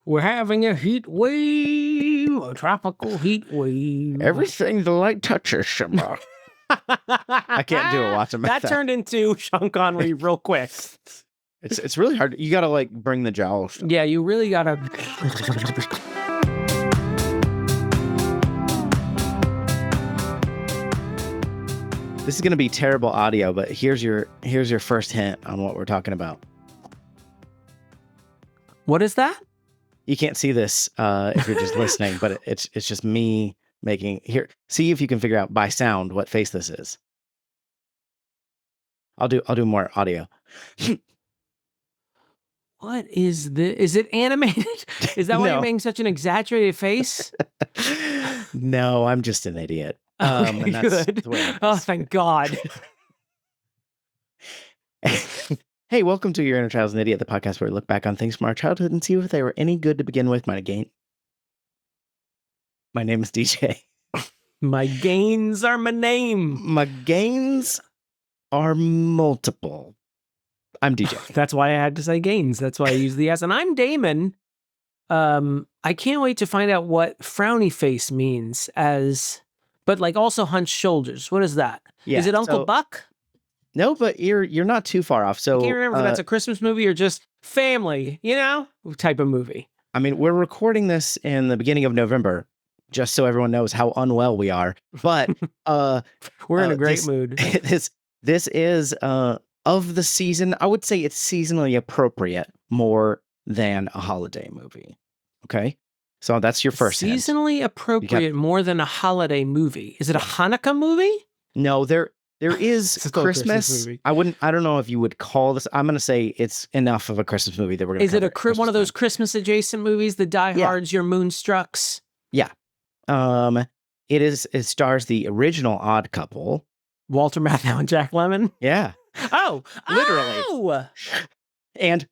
We're having a heat wave, a tropical heat wave. Everything the light touches, Shimmer. I can't do it. Watch him. That turned into Sean Connery real quick. It's really hard. You gotta like bring the jowls. Yeah, you really gotta. This is gonna be terrible audio, but here's your first hint on what we're talking about. What is that? You can't see this if you're just listening, but it's just me making here. See if you can figure out by sound what face this is. I'll do more audio. What is this? Is it animated? Is that why you're making such an exaggerated face? No, I'm just an idiot. Okay, good. Oh, thank God. Hey, welcome to Your Inner Child's an Idiot, the podcast where we look back on things from our childhood and see if they were any good to begin with. My name is DJ. My gains are my name. My gains are multiple. I'm DJ. That's why I had to say gains. That's why I use the S. And I'm Damon. I can't wait to find out what frowny face means but like also hunched shoulders. What is that? Yeah, is it Uncle Buck? No, but you're not too far off. So I can't remember if that's a Christmas movie or just family, type of movie. I mean, we're recording this in the beginning of November, just so everyone knows how unwell we are. But we're in a great mood. This is of the season. I would say it's seasonally appropriate more than a holiday movie. Okay, so that's your first seasonally hint. Appropriate more than a holiday movie. Is it a Hanukkah movie? No, there is Christmas. I don't know if you would call this. I'm going to say it's enough of a Christmas movie that we're going to. Is it one of those Christmas adjacent movies, the Die Hards, your Moonstrucks? Yeah. It stars the original Odd Couple, Walter Matthau and Jack Lemmon. Yeah. Oh, literally. Oh! And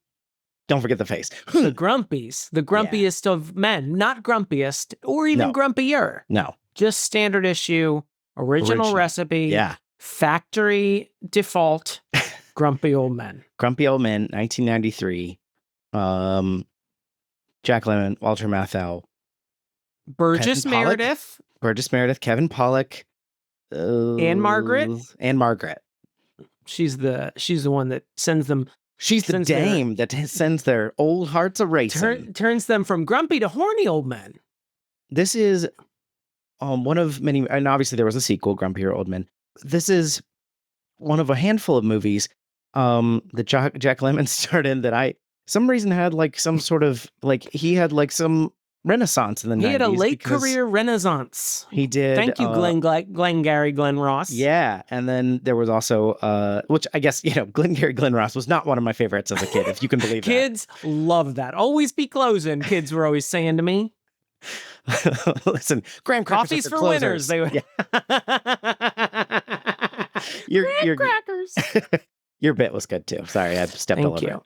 don't forget the face. The grumpies, the grumpiest of men, not grumpiest or even grumpier. No, just standard issue, original recipe. Yeah. Factory default, grumpy old men. Grumpy old men, 1993. Jack Lemmon, Walter Matthau, Burgess Meredith, Kevin Pollak, and Margaret. She's the one that sends them. She's the dame that sends their old hearts a racing. Turns them from grumpy to horny old men. This is one of many, and obviously there was a sequel, Grumpier Old Men. This is one of a handful of movies that Jack Lemmon starred in that some reason had like some sort of like he had like some renaissance in the 90s. He had a late career renaissance. He did. Thank you, Glenn Ross. Yeah, and then there was also which I guess Glenn Ross was not one of my favorites as a kid, if you can believe Kids love that. Always be closing. Kids were always saying to me. Listen, graham crackers coffees for winners. They would. Your crackers. Your bit was good too. Sorry, I stepped all over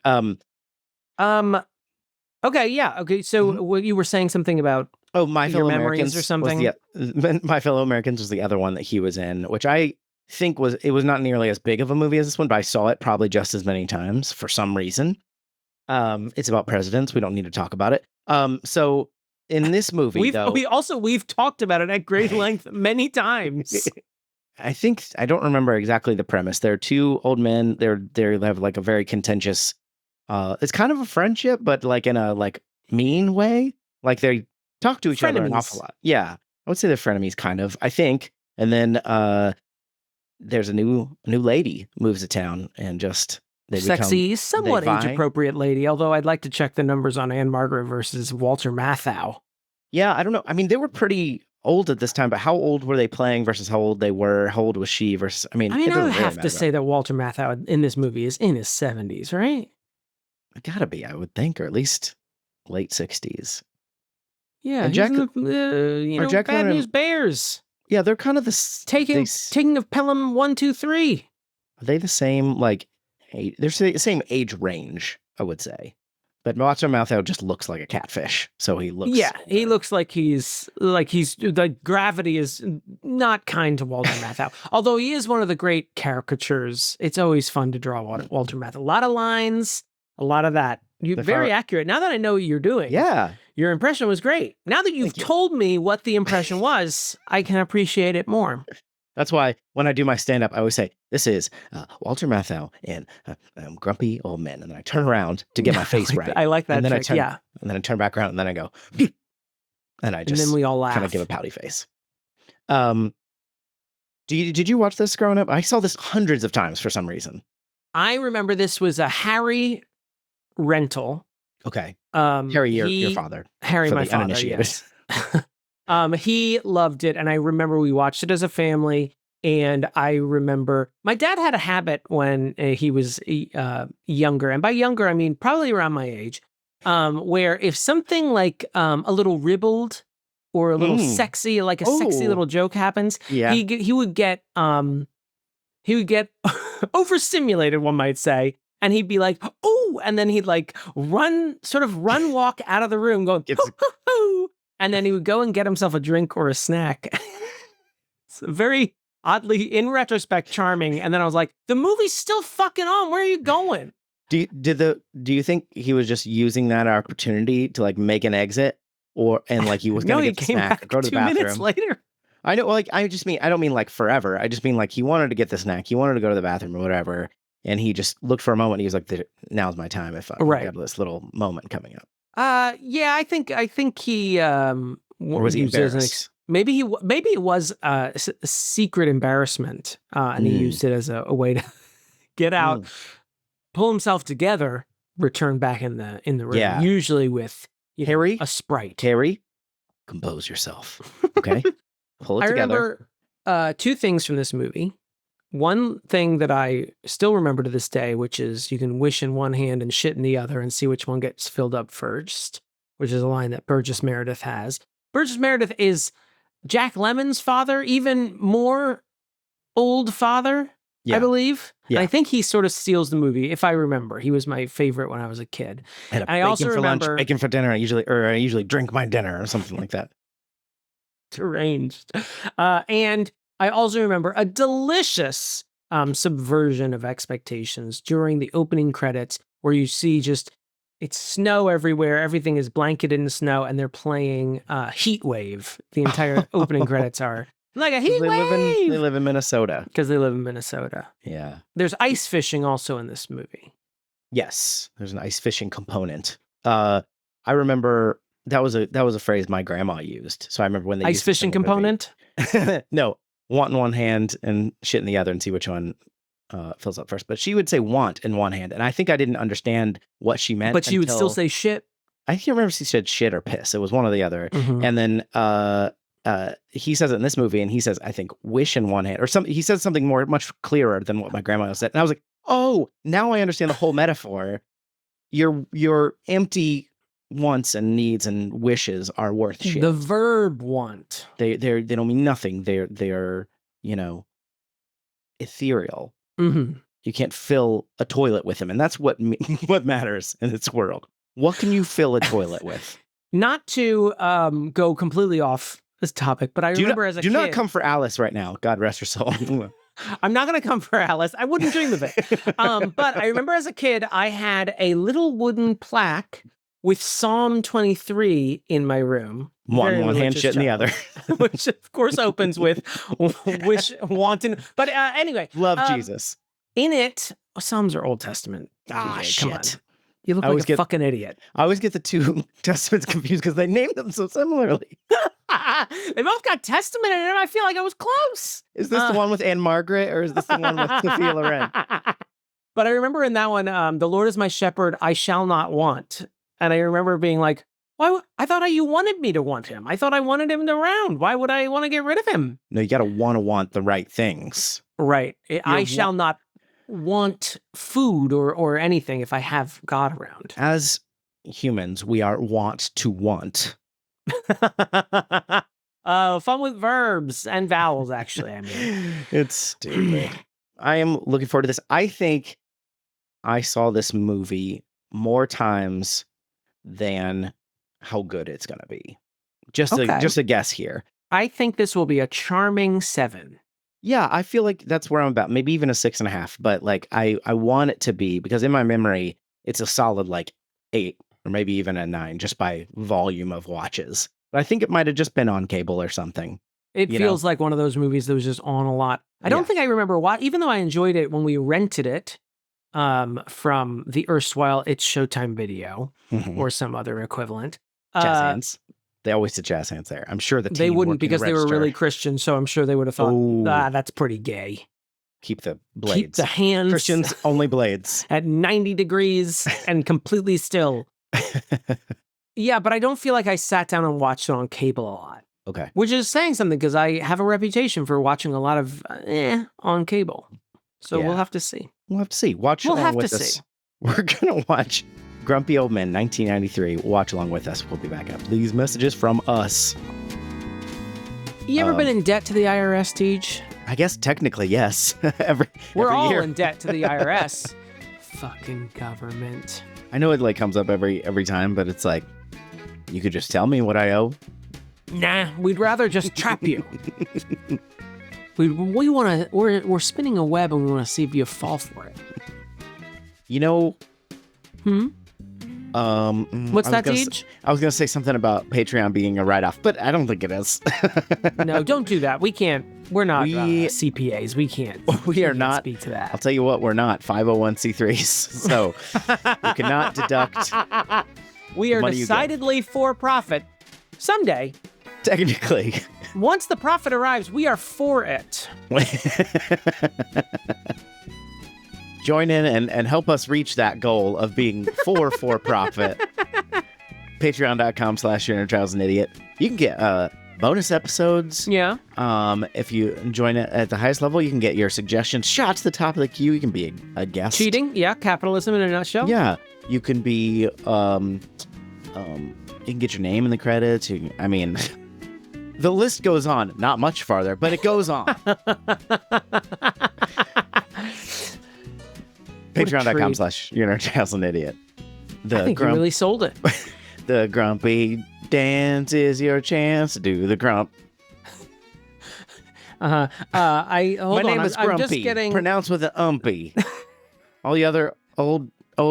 it. Okay, yeah. Okay, so you were saying something about My Fellow Americans or something. My Fellow Americans was the other one that he was in, which I think was not nearly as big of a movie as this one, but I saw it probably just as many times for some reason. It's about presidents. We don't need to talk about it. So in this movie, we've talked about it at great length many times. I don't remember exactly the premise. There are two old men. They have like a very contentious. It's kind of a friendship, but like in a like mean way. Like they talk to each other an awful lot. Yeah, I would say they're frenemies, kind of. I think. And then there's a new lady moves to town and just. Sexy, somewhat age-appropriate lady, although I'd like to check the numbers on Anne Margaret versus Walter Matthau. Yeah, I don't know. I mean, they were pretty old at this time, but how old were they playing versus how old they were? How old was she versus... I would have to say that Walter Matthau in this movie is in his 70s, right? It gotta be, I would think, or at least late 60s. Yeah, and Jack Bad News Bears. Yeah, they're kind of the... Taking of Pelham 1, 2, 3. Are they the same, like... They're the same age range, I would say. But Walter Matthau just looks like a catfish. So he looks... Yeah, he looks like he's... The gravity is not kind to Walter Matthau. Although he is one of the great caricatures. It's always fun to draw Walter Matthau. A lot of lines, a lot of that You're very accurate. Now that I know what you're doing, your impression was great. Now that you've told me what the impression was, I can appreciate it more. That's why when I do my stand-up, I always say, this is Walter Matthau and Grumpy Old Men. And then I turn around to get my face right. I like that and then trick, And then I turn back around and then I go, and I just and then we all laugh. Kind of give a pouty face. Did you watch this growing up? I saw this hundreds of times for some reason. I remember this was a Harry rental. Okay. Harry, your father. Harry, my father, yes. He loved it, and I remember we watched it as a family, and I remember my dad had a habit when he was younger, and by younger, I mean probably around my age, where if something like a little ribald or a little sexy, like a sexy little joke happens, he would get overstimulated, one might say, and he'd be like, "Oh!" and then he'd like run walk out of the room, going, "Hoo-hoo-hoo!" and then he would go and get himself a drink or a snack. It's very oddly, in retrospect, charming. And then I was like, "The movie's still fucking on. Where are you going?" Do you think he was just using that opportunity to like make an exit, and like he was going to get the snack, or go to the bathroom? 2 minutes later. I know, like I don't mean like forever. I just mean like he wanted to get the snack, he wanted to go to the bathroom or whatever, and he just looked for a moment. And he was like, "Now's my time. If I have this little moment coming up." Yeah, I think he or was he embarrassed? Maybe it was a secret embarrassment, and he used it as a way to get out, pull himself together, return back in the room. Yeah. Usually with Harry, a Sprite. Harry, compose yourself. Okay, pull it together. I remember 2 things from this movie. One thing that I still remember to this day, which is you can wish in one hand and shit in the other and see which one gets filled up first, which is a line that Burgess Meredith has. Burgess Meredith is Jack Lemmon's father, even more old father, I believe. Yeah. And I think he sort of steals the movie, if I remember. He was my favorite when I was a kid. I also remember lunch, bacon for dinner. I usually drink my dinner or something like that. Deranged. And I also remember a delicious subversion of expectations during the opening credits, where you see it's snow everywhere. Everything is blanketed in snow, and they're playing Heat Wave. The entire opening credits are like a heat wave. They live in Minnesota. Because they live in Minnesota. Yeah. There's ice fishing also in this movie. Yes, there's an ice fishing component. I remember that was a phrase my grandma used. So I remember when they ice fishing component. No, want in one hand and shit in the other, and see which one fills up first. But she would say want in one hand, and I think I didn't understand what she meant. But she would still say shit. I can't remember if she said shit or piss. It was one or the other. Mm-hmm. And then he says it in this movie, and he says, I think, wish in one hand, or something. He says something much clearer than what my grandma said. And I was like, oh, now I understand the whole metaphor. Your empty wants and needs and wishes are worth shit. The verb want. They don't mean nothing. They're ethereal. Mm-hmm. You can't fill a toilet with them, and that's what matters in this world. What can you fill a toilet with? Not to go completely off this topic, but I remember as a kid... Do not come for Alice right now. God rest her soul. I'm not going to come for Alice. I wouldn't dream of it. But I remember as a kid, I had a little wooden plaque with Psalm 23 in my room. One hand, shit in the other. Which, of course, opens with wish, wanton. But anyway. Love Jesus. In it, Psalms are Old Testament. Shit. Come on. You look like a fucking idiot. I always get the 2 testaments confused because they named them so similarly. They both got testament in it. I feel like I was close. Is this the one with Anne Margaret, or is this the one with Sophia Loren? But I remember in that one, the Lord is my shepherd, I shall not want. And I remember being like, why? I thought you wanted me to want him. I thought I wanted him around. Why would I want to get rid of him? No, you got to want the right things. Right. I shall not want food or anything if I have God around. As humans, we are wont to want. Fun with verbs and vowels, actually. I mean, it's stupid. I am looking forward to this. I think I saw this movie more times than how good it's going to be. Just a guess here. I think this will be a charming 7. Yeah, I feel like that's where I'm about. Maybe even a 6.5. But like, I want it to be, because in my memory, it's a solid like 8 or maybe even a 9 just by volume of watches. But I think it might have just been on cable or something. It feels like one of those movies that was just on a lot. I don't think I remember why, even though I enjoyed it when we rented it from the erstwhile It's Showtime Video or some other equivalent. Jazz hands. They always did jazz hands there. I'm sure they wouldn't because they were really Christian, so I'm sure they would have thought, that's pretty gay. Keep the blades. Keep the hands. Christians, only blades. At 90 degrees and completely still. Yeah, but I don't feel like I sat down and watched it on cable a lot. Okay. Which is saying something because I have a reputation for watching a lot of on cable. So we'll have to see. We'll have to see. Watch along with us. We're going to watch Grumpy Old Men 1993. Watch along with us. We'll be back after these messages from us. You ever been in debt to the IRS, Tej? I guess technically, yes. We're all year. in debt to the IRS. Fucking government. I know it like comes up every time, but it's like, you could just tell me what I owe. Nah, we'd rather just trap you. we want to. We're spinning a web, and we want to see if you fall for it. You know. What's that, Tej? I was gonna say something about Patreon being a write-off, but I don't think it is. No, don't do that. We can't. We're not CPAs. We can't. We are not. Speak to that. I'll tell you what. We're not 501c3s, so you cannot deduct. We are decidedly for profit. Someday. Technically. Once the profit arrives, we are for it. Join in and help us reach that goal of being for profit. Patreon.com/YourInnerChild'sAnIdiot. You can get bonus episodes. Yeah. If you join it at the highest level, you can get your suggestions shot to the top of the queue. You can be a guest. Cheating. Yeah. Capitalism in a nutshell. Yeah. You can be, you can get your name in the credits. I mean, the list goes on. Not much farther, but it goes on. Patreon.com/YourInnerChild'sAnIdiot. I think you really sold it. The grumpy dance is your chance to do the grump. My name is Grumpy. I'm just getting... Pronounced with an umpy. All the other old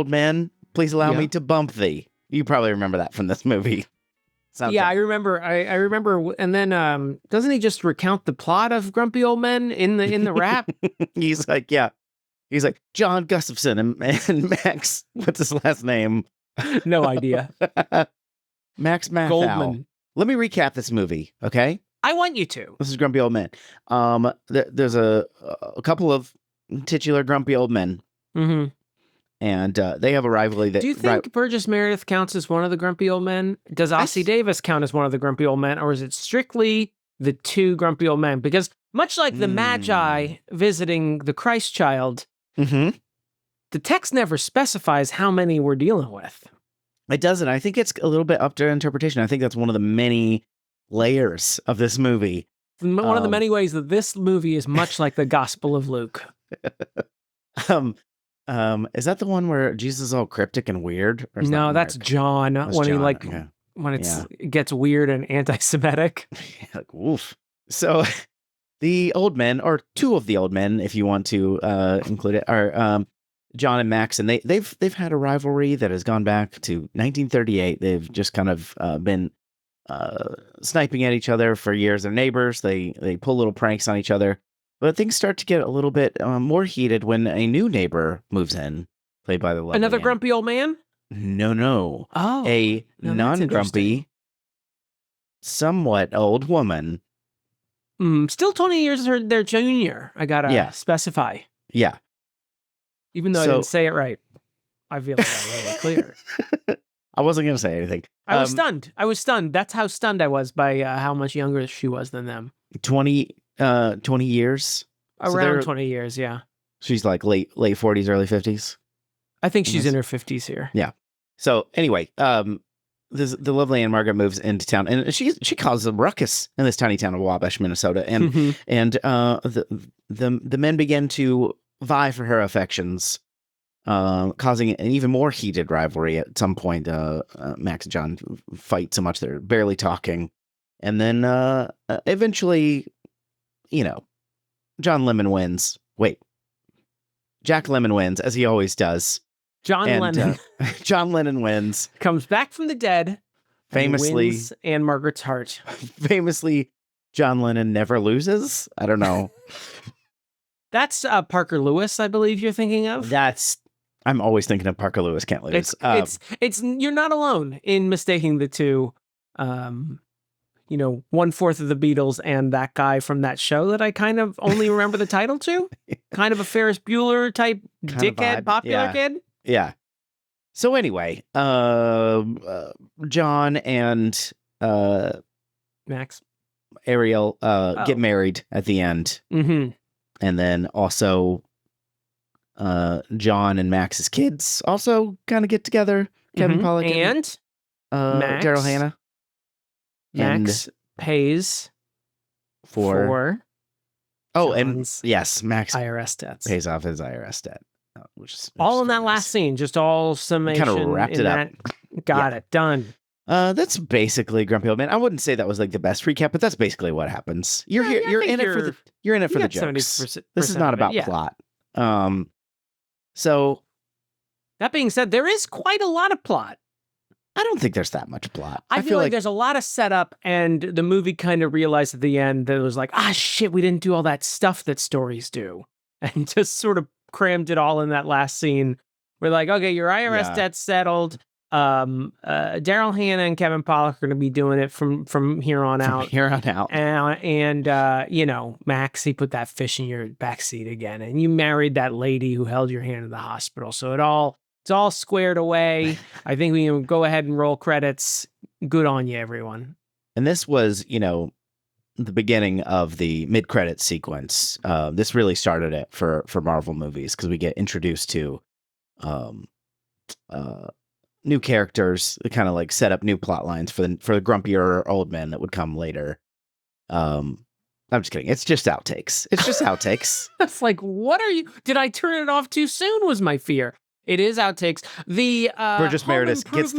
men, please allow me to bump thee. You probably remember that from this movie. I remember. I remember. And then doesn't he just recount the plot of Grumpy Old Men in the rap? He's like, He's like, John Gustafson and Max, what's his last name? No idea. Max Mathau. Goldman. Let me recap this movie, okay? I want you to. This is Grumpy Old Men. There's a couple of titular grumpy old men. Mm-hmm. And they have a rivalry that... Do you think Burgess Meredith counts as one of the grumpy old men? Does Ossie Davis count as one of the grumpy old men? Or is it strictly the two grumpy old men? Because much like the Magi visiting the Christ child, the text never specifies how many we're dealing with. It doesn't. I think it's a little bit up to interpretation. I think that's one of the many layers of this movie. One of the many ways that this movie is much like the Gospel of Luke. Is that the one where Jesus is all cryptic and weird? Or no, that's John. When it gets weird and anti-Semitic. Like, woof. So the old men, or two of the old men, if you want to include it, are John and Max, and they've had a rivalry that has gone back to 1938. They've just kind of been sniping at each other for years. They're neighbors. They pull little pranks on each other. But things start to get a little bit more heated when a new neighbor moves in, played by the lovely Another grumpy old man? No. Oh. A non-grumpy, somewhat old woman. Still 20 years their junior, I gotta specify. Yeah. Even though I didn't say it right. I feel like I made it clear. I wasn't going to say anything. I was stunned. That's how stunned I was by how much younger she was than them. 20 years? Around 20 years, yeah. She's like late 40s, early 50s? I think she's in her 50s here. Yeah. So anyway, the lovely Anne Margaret moves into town, and she causes a ruckus in this tiny town of Wabash, Minnesota, and the men begin to vie for her affections, causing an even more heated rivalry. At some point, Max and John fight so much they're barely talking, and then eventually, John Lemon wins. Wait, Jack Lemmon wins, as he always does. John Lennon John Lennon wins. comes back from the dead. Famously, wins Anne Margaret's heart. Famously, John Lennon never loses. I don't know. That's Parker Lewis, I believe you're thinking of. I'm always thinking of Parker Lewis Can't Lose. It's you're not alone in mistaking the two. 1/4 of the Beatles and that guy from that show that I kind of only remember the title to. Kind of a Ferris Bueller type Kind of dickhead, vibe. popular kid. Yeah. So anyway, John and Max. Ariel get married at the end. Mm-hmm. And then also John and Max's kids also kind of get together. Kevin Pollak and Max, Daryl Hannah. Max pays for John's yes, Max IRS debts. pays off his IRS debt. Which all in that last scene, just all summation. Kind of wrapped it up. Got it. Done. That's basically Grumpy Old Man. I wouldn't say that was like the best recap, but that's basically what happens. You're in it for the jokes. This is not about plot. So that being said, there is quite a lot of plot. I don't think there's that much plot. I feel like there's a lot of setup, and the movie kind of realized at the end that it was like, shit, we didn't do all that stuff that stories do, and just sort of crammed it all in that last scene. We're like, okay, your IRS debt's settled. Daryl Hannah and Kevin Pollak are going to be doing it from here on out. And Max, he put that fish in your backseat again, and you married that lady who held your hand in the hospital. So it's all squared away. I think we can go ahead and roll credits. Good on you, everyone. And this was, the beginning of the mid-credit sequence. This really started it for Marvel movies because we get introduced to new characters that kind of like set up new plot lines for the grumpier old men that would come later. I'm just kidding. It's just outtakes. It's like, what are you? Did I turn it off too soon? Was my fear. It is outtakes. The Burgess Meredith gets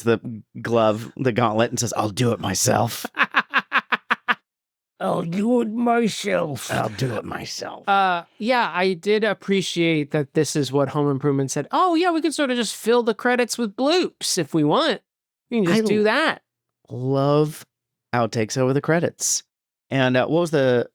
the glove, the gauntlet, and says, "I'll do it myself." I'll do it myself. Yeah, I did appreciate that this is what Home Improvement said. Oh, yeah, we can sort of just fill the credits with bloops if we want. We can just do that. Love outtakes over the credits. And what was the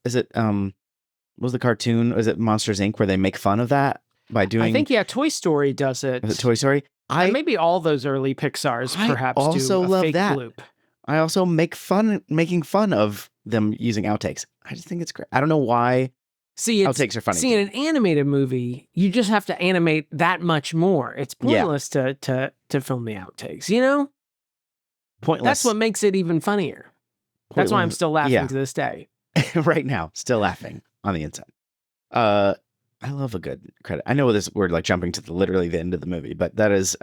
cartoon? Was it Monsters, Inc., where they make fun of that by doing... I think, Toy Story does it. Is it Toy Story? Maybe all those early Pixars perhaps also do a love fake that. bloop. I also making fun of them using outtakes. I just think it's great. I don't know why outtakes are funny. See, in an animated movie, you just have to animate that much more. It's pointless to film the outtakes, Pointless. That's what makes it even funnier. That's why I'm still laughing to this day. Right now, still laughing on the inside. I love a good credit. I know we're like jumping to literally the end of the movie, but that is...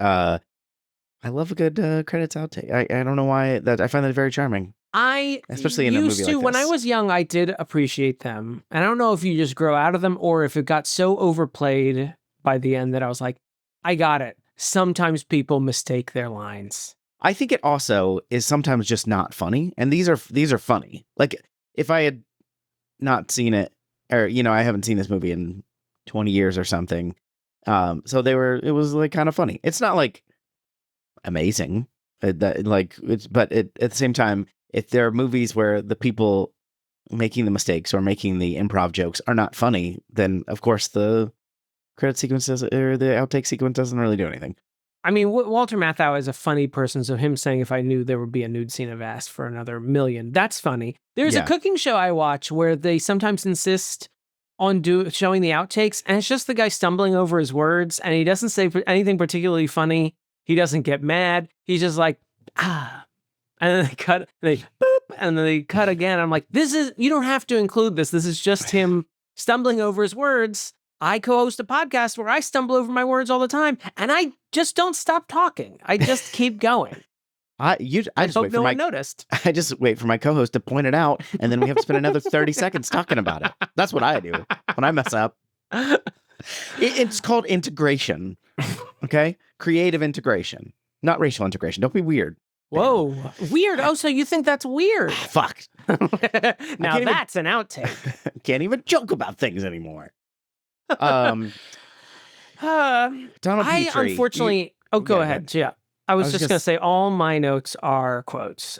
I love a good credits outtake. I don't know why that I find that very charming. Especially in a movie like this. When I was young, I did appreciate them. And I don't know if you just grow out of them or if it got so overplayed by the end that I was like, I got it. Sometimes people mistake their lines. I think it also is sometimes just not funny. And these are funny. Like if I had not seen it, or I haven't seen this movie in 20 years or something. So it was like kind of funny. It's not like amazing. But at the same time, if there are movies where the people making the mistakes or making the improv jokes are not funny, then of course the credit sequences or the outtake sequence doesn't really do anything. I mean, Walter Matthau is a funny person, so him saying if I knew there would be a nude scene, I've asked for another million. That's funny. There's a cooking show I watch where they sometimes insist on showing the outtakes, and it's just the guy stumbling over his words, and he doesn't say anything particularly funny. He doesn't get mad. He's just like, and then they cut, boop, and then they cut again. I'm like, you don't have to include this. This is just him stumbling over his words. I co-host a podcast where I stumble over my words all the time, and I just don't stop talking. I just keep going. I hope no one noticed. I just wait for my co-host to point it out, and then we have to spend another 30 seconds talking about it. That's what I do when I mess up. It's called integration. Okay? Creative integration, not racial integration. Don't be weird. Whoa, weird. Oh, so you think that's weird? Fuck. Now that's an outtake. Can't even joke about things anymore. Donald I Petrie. unfortunately. Go ahead. Yeah, I was just gonna say all my notes are quotes.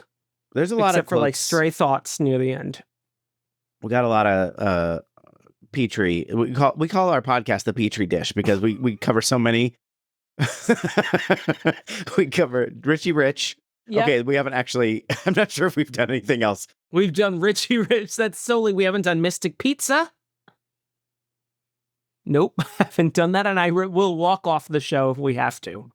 There's a lot except of for like stray thoughts near the end. We got a lot of Petrie. We call our podcast the Petrie dish because we cover so many. We cover Richie Rich. Yep. Okay, we haven't actually. I'm not sure if we've done anything else. We've done Richie Rich. That's solely. We haven't done Mystic Pizza. Nope, haven't done that, and I will walk off the show if we have to.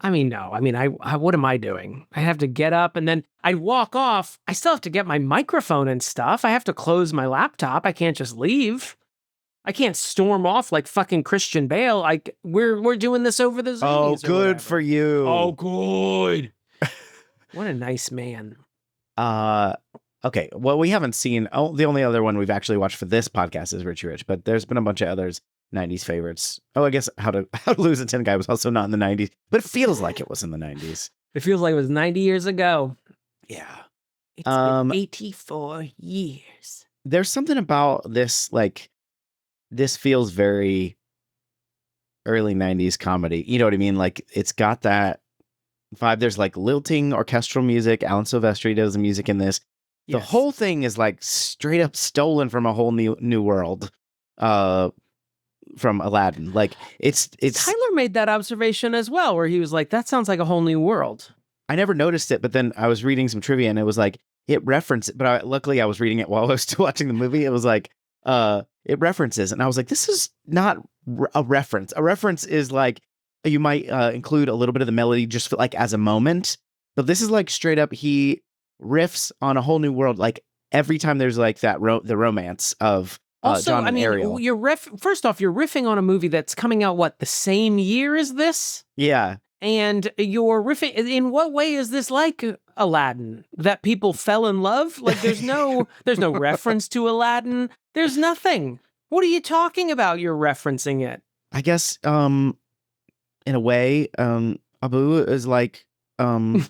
I mean, no. I mean, I what am I doing? I have to get up and then I walk off. I still have to get my microphone and stuff. I have to close my laptop. I can't just leave. I can't storm off like fucking Christian Bale. We're doing this over the Zoomies. Oh, good for you. Oh, good. What a nice man. Okay. Well, we haven't seen. Oh, the only other one we've actually watched for this podcast is Richie Rich, but there's been a bunch of others. 90s favorites. Oh, I guess How to Lose a 10 Guy was also not in the 90s, but it feels like it was in the 90s. It feels like it was 90 years ago. Yeah. It's been 84 years. There's something about this, like, this feels very early 90s comedy. You know what I mean? Like, it's got that vibe. There's like lilting orchestral music. Alan Silvestri does the music in this. The whole thing is like straight up stolen from a whole new world. From Aladdin. Like it's Tyler made that observation as well, where he was like, that sounds like a whole new world. I never noticed it, but then I was reading some trivia and it was like it referenced it, but luckily I was reading it while I was still watching the movie. It was like it references, and I was like, this is not a reference. A reference is like you might include a little bit of the melody just for, like as a moment, but this is like straight up he riffs on a whole new world like every time there's like that the romance of also, John I mean, Ariel. First off, you're riffing on a movie that's coming out, the same year as this? Yeah. And you're riffing, in what way is this like Aladdin? That people fell in love? Like, there's no reference to Aladdin. There's nothing. What are you talking about? You're referencing it. I guess, in a way, Abu is like, the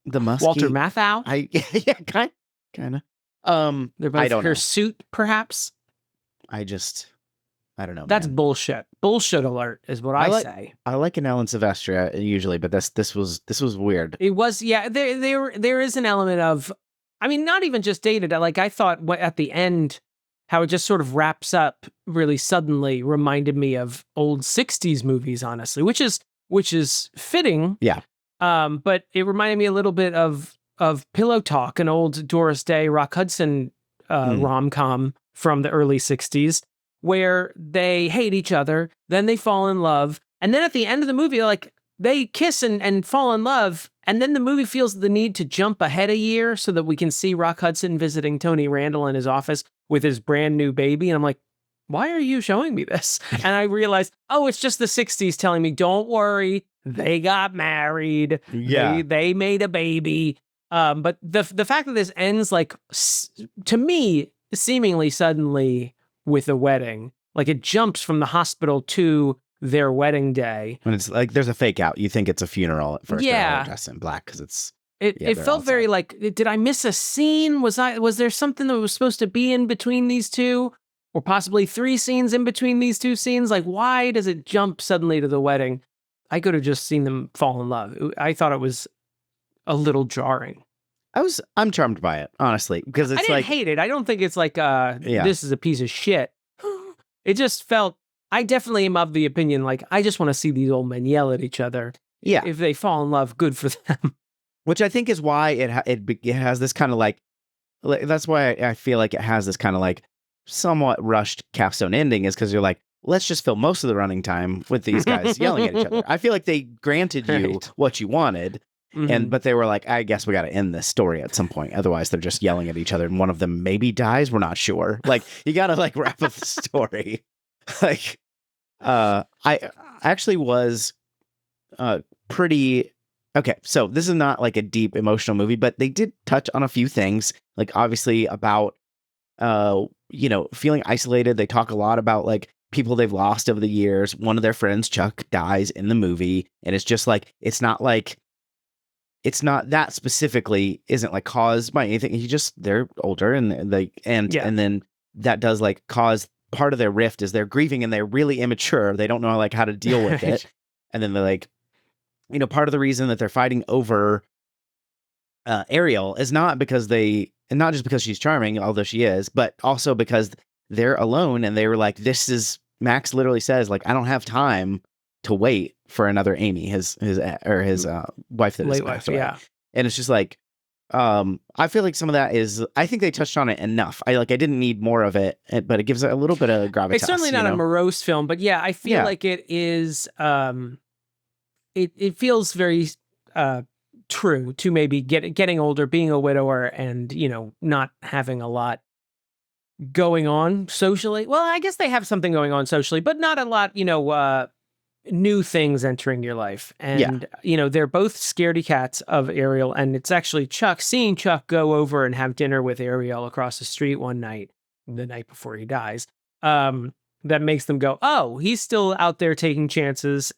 musky. Walter Matthau? Yeah, kind of. They're both hirsute, perhaps. I don't know. That's bullshit. Bullshit alert is what I say. I like an Alan Silvestri usually, but this was weird. It was, yeah. There is an element of, I mean, not even just dated. Like I thought at the end, how it just sort of wraps up really suddenly reminded me of old 60s movies, honestly, which is fitting. Yeah. But it reminded me a little bit of Pillow Talk, an old Doris Day, Rock Hudson rom-com from the early 60s, where they hate each other, then they fall in love, and then at the end of the movie, like, they kiss and fall in love, and then the movie feels the need to jump ahead a year so that we can see Rock Hudson visiting Tony Randall in his office with his brand new baby, and I'm like, why are you showing me this? And I realized, it's just the 60s telling me, don't worry, they got married, they made a baby. But the fact that this ends like to me seemingly suddenly with a wedding, like it jumps from the hospital to their wedding day, and it's like there's a fake out. You think it's a funeral at first. They're all dressed in black because it's. It felt very like, did I miss a scene? Was there something that was supposed to be in between these two, or possibly 3 scenes in between these 2 scenes? Like, why does it jump suddenly to the wedding? I could have just seen them fall in love. I thought it was a little jarring. I'm charmed by it, honestly, because it's I didn't hate it. I don't think it's like this is a piece of shit. It just felt, I definitely am of the opinion, like, I just want to see these old men yell at each other. Yeah. If they fall in love, good for them. Which I think is why it has this kind of like that's why I feel like it has this kind of like somewhat rushed capstone ending, is because you're like, let's just fill most of the running time with these guys yelling at each other. I feel like they granted you what you wanted. But they were like, I guess we got to end this story at some point. Otherwise, they're just yelling at each other, and one of them maybe dies. We're not sure. Like, you got to like wrap up the story. Like, I actually was pretty okay. So this is not like a deep emotional movie, but they did touch on a few things, like obviously about feeling isolated. They talk a lot about like people they've lost over the years. One of their friends, Chuck, dies in the movie, and it's just like it's not that specifically isn't like caused by anything. They're older and and then that does like cause part of their rift is they're grieving and they're really immature. They don't know like how to deal with it. And then they're like, part of the reason that they're fighting over Ariel is not just because she's charming, although she is, but also because they're alone and they were like, Max literally says like, I don't have time to wait for another Amy, his wife that is passed away. Yeah. And it's just like, I feel like some of that I think they touched on it enough. I didn't need more of it, but it gives it a little bit of gravitas. It's certainly not a morose film, but yeah, I feel like it is, it feels very, true to maybe getting older, being a widower, and not having a lot going on socially. Well, I guess they have something going on socially, but not a lot, new things entering your life. And they're both scaredy cats of Ariel, and it's actually seeing Chuck go over and have dinner with Ariel across the street one night, the night before he dies, that makes them go, oh, he's still out there taking chances.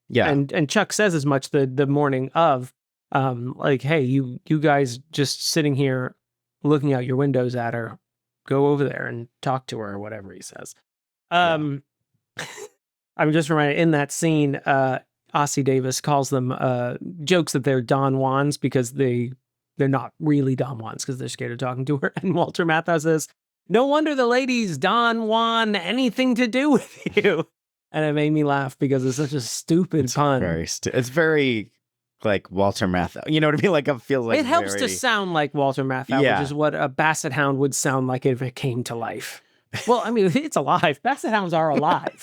Yeah. And Chuck says as much the morning of, like, hey, you guys just sitting here looking out your windows at her, go over there and talk to her, or whatever he says. I'm just reminded in that scene, Ossie Davis calls them, jokes that they're Don Juans because they're not really Don Juans because they're scared of talking to her. And Walter Matthau says, no wonder the ladies Don Juan anything to do with you. And it made me laugh because it's such a stupid pun. It's very like Walter Matthau. You know what I mean? Like, it feels like it helps to sound like Walter Matthau, which is what a basset hound would sound like if it came to life. Well, I mean, it's alive. Basset hounds are alive.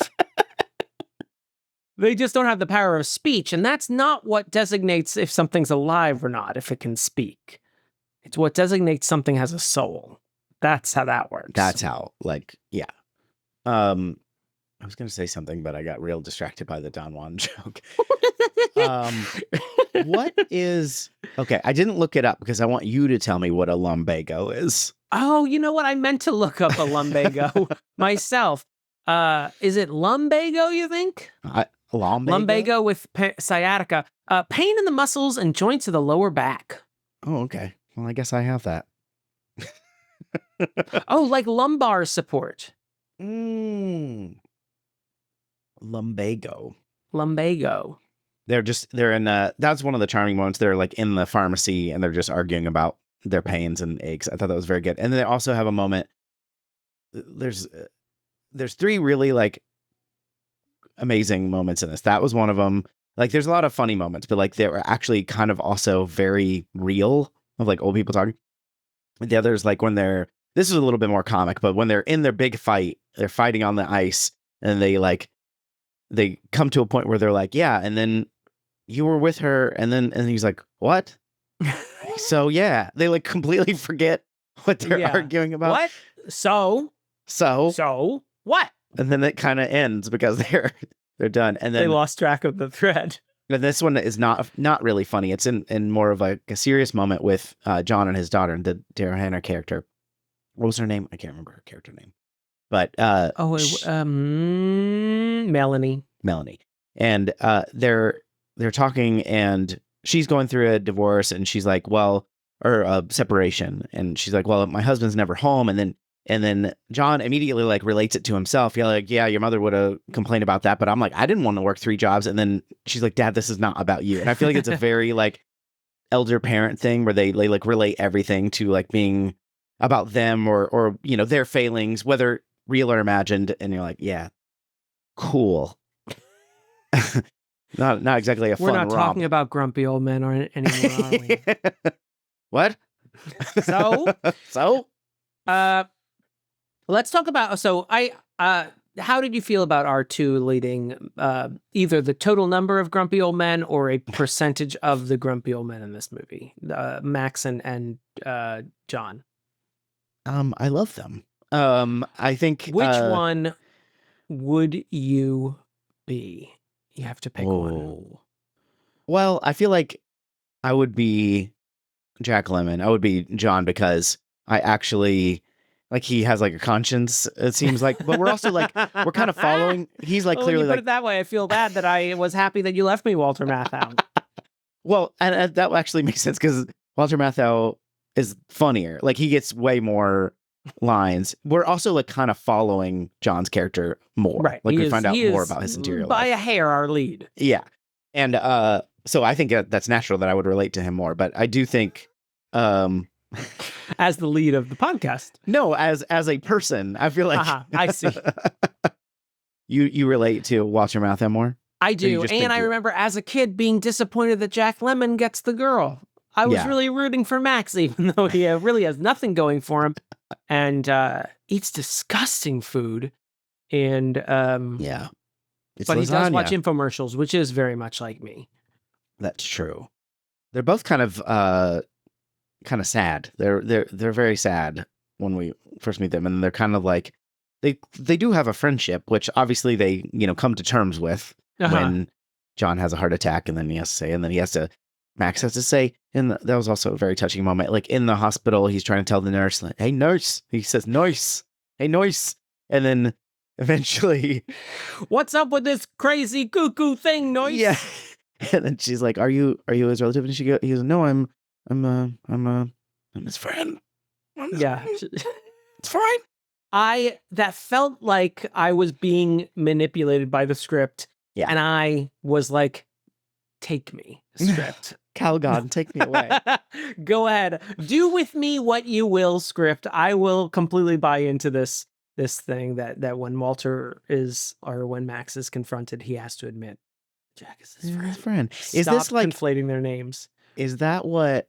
They just don't have the power of speech, and that's not what designates if something's alive or not, if it can speak. It's what designates something has a soul. That's how that works. That's how, yeah. I was going to say something, but I got real distracted by the Don Juan joke. What is... Okay, I didn't look it up because I want you to tell me what a lumbago is. Oh, you know what? I meant to look up a lumbago myself. Is it lumbago, you think? Lumbago with sciatica. Pain in the muscles and joints of the lower back. Oh, okay. Well, I guess I have that. Oh, like lumbar support. Lumbago. They're in that's one of the charming moments. They're like in the pharmacy and they're just arguing about their pains and aches. I thought that was very good. And then they also have a moment. There's three really like amazing moments in this. That was one of them. Like, there's a lot of funny moments, but like they were actually kind of also very real of like old people talking. The others, like when this is a little bit more comic, but when they're in their big fight, they're fighting on the ice and they come to a point where they're like, yeah, and then you were with her, and he's like, what? So yeah, they like completely forget what they're arguing about. What? So what? And then it kind of ends because they're done, and then they lost track of the thread. And this one is not really funny. It's in more of a serious moment with John and his daughter, and the Daryl Hannah character. What was her name? I can't remember her character name. But Melanie. And they're talking, and she's going through a divorce, and she's like, well, or a separation, and she's like, well, my husband's never home, and then John immediately like relates it to himself. Yeah, like, yeah, your mother would have complained about that, but I'm like, I didn't want to work 3 jobs. And then she's like, Dad, this is not about you. And I feel like it's a very like elder parent thing where they like relate everything to like being about them or their failings, whether real or imagined. And you're like, yeah, cool. not exactly a fun romp. We're not talking about grumpy old men anymore, are we? What? So? Let's talk about, how did you feel about R2 leading either the total number of grumpy old men or a percentage of the grumpy old men in this movie? Max and John. I love them. I think... Which one would you be? You have to pick one. Well, I feel like I would be Jack Lemmon. I would be John because I actually... Like, he has, like, a conscience, it seems like. But we're also, like, we're kind of following. He's, like, clearly, when you put it that way, I feel bad that I was happy that you left me, Walter Matthau. Well, and that actually makes sense, because Walter Matthau is funnier. Like, he gets way more lines, we're also like kind of following John's character more. Right. Like He we is- find out he more is about his interior by life. a hair our lead. Yeah. And so I think that's natural that I would relate to him more. But I do think As the lead of the podcast. no, as a person, I feel like I see. you relate to Watch Your Mouth M more? I do. And I remember as a kid being disappointed that Jack Lemmon gets the girl. I was really rooting for Max, even though he really has nothing going for him and eats disgusting food. And yeah. But he does watch infomercials, which is very much like me. That's true. They're both kind of sad. They're very sad when we first meet them, and they're kind of like they do have a friendship, which obviously they come to terms with when John has a heart attack, and then he has to say, and then Max has to say, and that was also a very touching moment. Like in the hospital, he's trying to tell the nurse, like, "Hey nurse," he says, "Nurse, hey nurse," and then eventually, "What's up with this crazy cuckoo thing, nurse?" Yeah, and then she's like, "Are you his relative?" And he goes, "No, I'm his friend." Yeah. It's fine. That felt like I was being manipulated by the script. Yeah. And I was like, take me, script. Calgon, take me away. Go ahead. Do with me what you will, script. I will completely buy into this thing that when when Max is confronted, he has to admit Jack is his friend. Is this like conflating their names? Is that what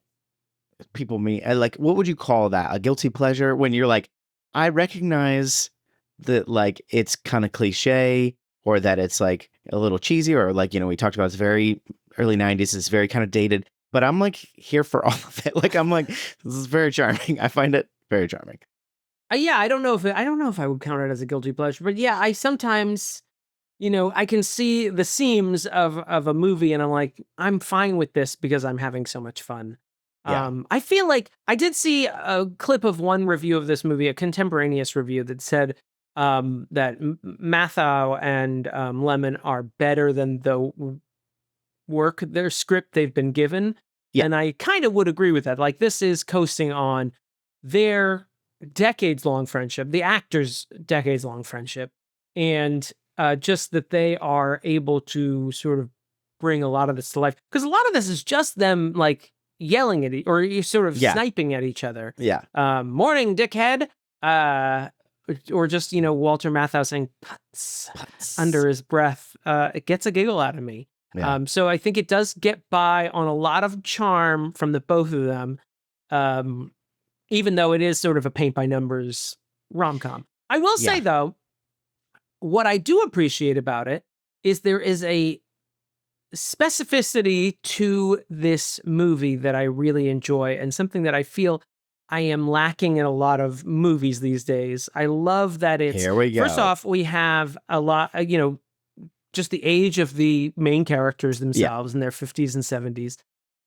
people mean? Like, what would you call that? A guilty pleasure? When you're like, I recognize that like it's kind of cliche, or that it's like a little cheesy, or like, we talked about it's very early 90s, it's very kind of dated, but I'm like here for all of it. Like, I'm like, this is very charming. I find it very charming. Yeah, I don't know if I would count it as a guilty pleasure, but yeah, I sometimes, I can see the seams of a movie and I'm like, I'm fine with this because I'm having so much fun. Yeah. I feel like I did see a clip of one review of this movie, a contemporaneous review that said that Matthau and Lemon are better than the their script they've been given. Yeah. And I kind of would agree with that. Like, this is coasting on their decades-long friendship, the actors' decades-long friendship, and just that they are able to sort of bring a lot of this to life. Because a lot of this is just them, like, yelling at or sort of sniping at each other. Yeah. Morning, dickhead. Or just, Walter Matthau saying putz under his breath. It gets a giggle out of me. Yeah. So I think it does get by on a lot of charm from the both of them. Even though it is sort of a paint by numbers rom-com. I will say though, what I do appreciate about it is there is a specificity to this movie that I really enjoy, and something that I feel I am lacking in a lot of movies these days. I love that it's, here we go. First off, we have a lot, just the age of the main characters themselves in their 50s and 70s,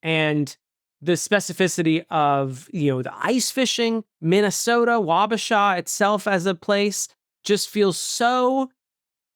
and the specificity of, the ice fishing, Minnesota, Wabasha itself as a place just feels so.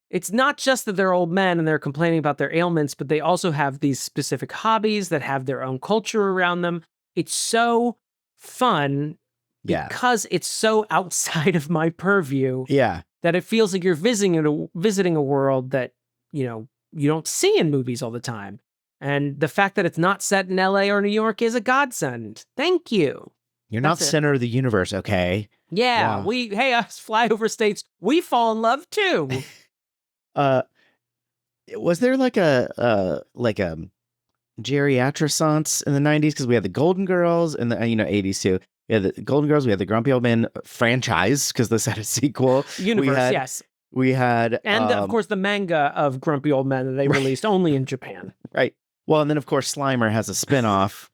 It's not just that they're old men and they're complaining about their ailments, but they also have these specific hobbies that have their own culture around them. It's so fun because it's so outside of my purview that it feels like you're visiting a world that, you don't see in movies all the time. And the fact that it's not set in LA or New York is a godsend. Thank you. You're not center of the universe, okay? Yeah, wow. Us flyover states, we fall in love too. Was there like a geriatressance in the 90s? Because we had the Golden Girls and the 80s too. We had the Golden Girls, we had the Grumpy Old Men franchise because this had a sequel. Universe, yes. We had and of course the manga of Grumpy Old Men that they released only in Japan. Right. Well, and then of course Slimer has a spinoff.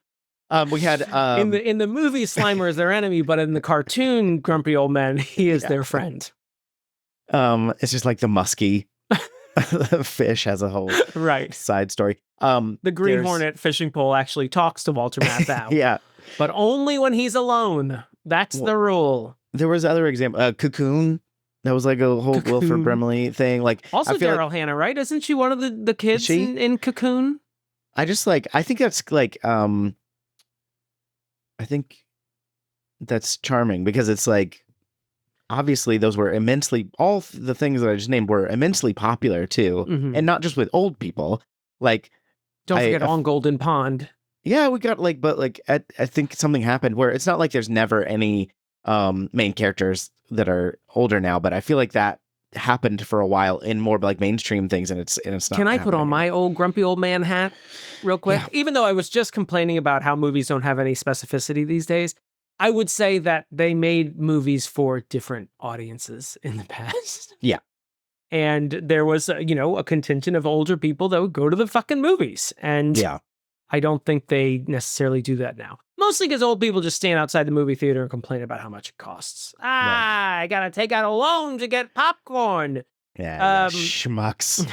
We had in the movie Slimer is their enemy, but in the cartoon Grumpy Old Men, he is their friend. It's just like the muskie. The fish has a whole side story. The Green Hornet fishing pole actually talks to Walter Matthau. Yeah. But only when he's alone. That's the rule. There was other example. Cocoon. That was like a whole Wilford Brimley thing. Like also Daryl Hannah, right? Isn't she one of the kids in Cocoon? I think that's like I think that's charming because it's like obviously those were all the things that I just named were immensely popular too. Mhm. And not just with old people. Like, Don't forget On Golden Pond. yeah, we got I think something happened where it's not like there's never any main characters that are older now, but I feel like that happened for a while in more like mainstream things, and it's not. Can I put on my old grumpy old man hat real quick? Yeah. Even though I was just complaining about how movies don't have any specificity these days, I would say that they made movies for different audiences in the past. Yeah. And there was, a contingent of older people that would go to the fucking movies. And yeah. I don't think they necessarily do that now. Mostly because old people just stand outside the movie theater and complain about how much it costs. I gotta take out a loan to get popcorn. Yeah, schmucks.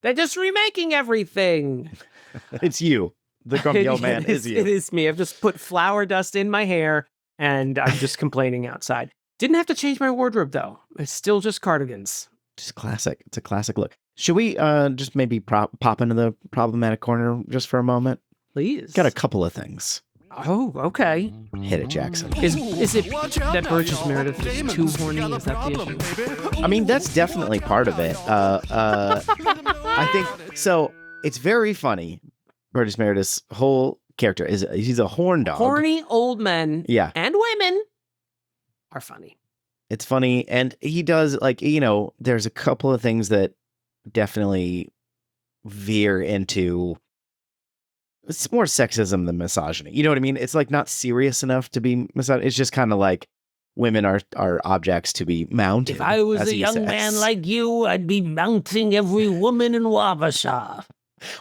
They're just remaking everything. It's you. The grumpy old man is you. It is me. I've just put flour dust in my hair, and I'm just complaining outside. Didn't have to change my wardrobe, though. It's still just cardigans. Just classic. It's a classic look. Should we just maybe pop into the problematic corner just for a moment? Please. Got a couple of things. Oh, okay. Hit it, Jackson. Is it that Burgess Meredith is too horny? Is that the issue? I mean, that's definitely part of it. I think so. It's very funny. Burgess Meredith's whole character he's a horn dog. Horny old men and women are funny. It's funny, and he does there's a couple of things that definitely veer into it's more sexism than misogyny. You know what I mean? It's like not serious enough to be misogyny. It's just kind of like women are objects to be mounted. If I was a young man like you, I'd be mounting every woman in Wabasha.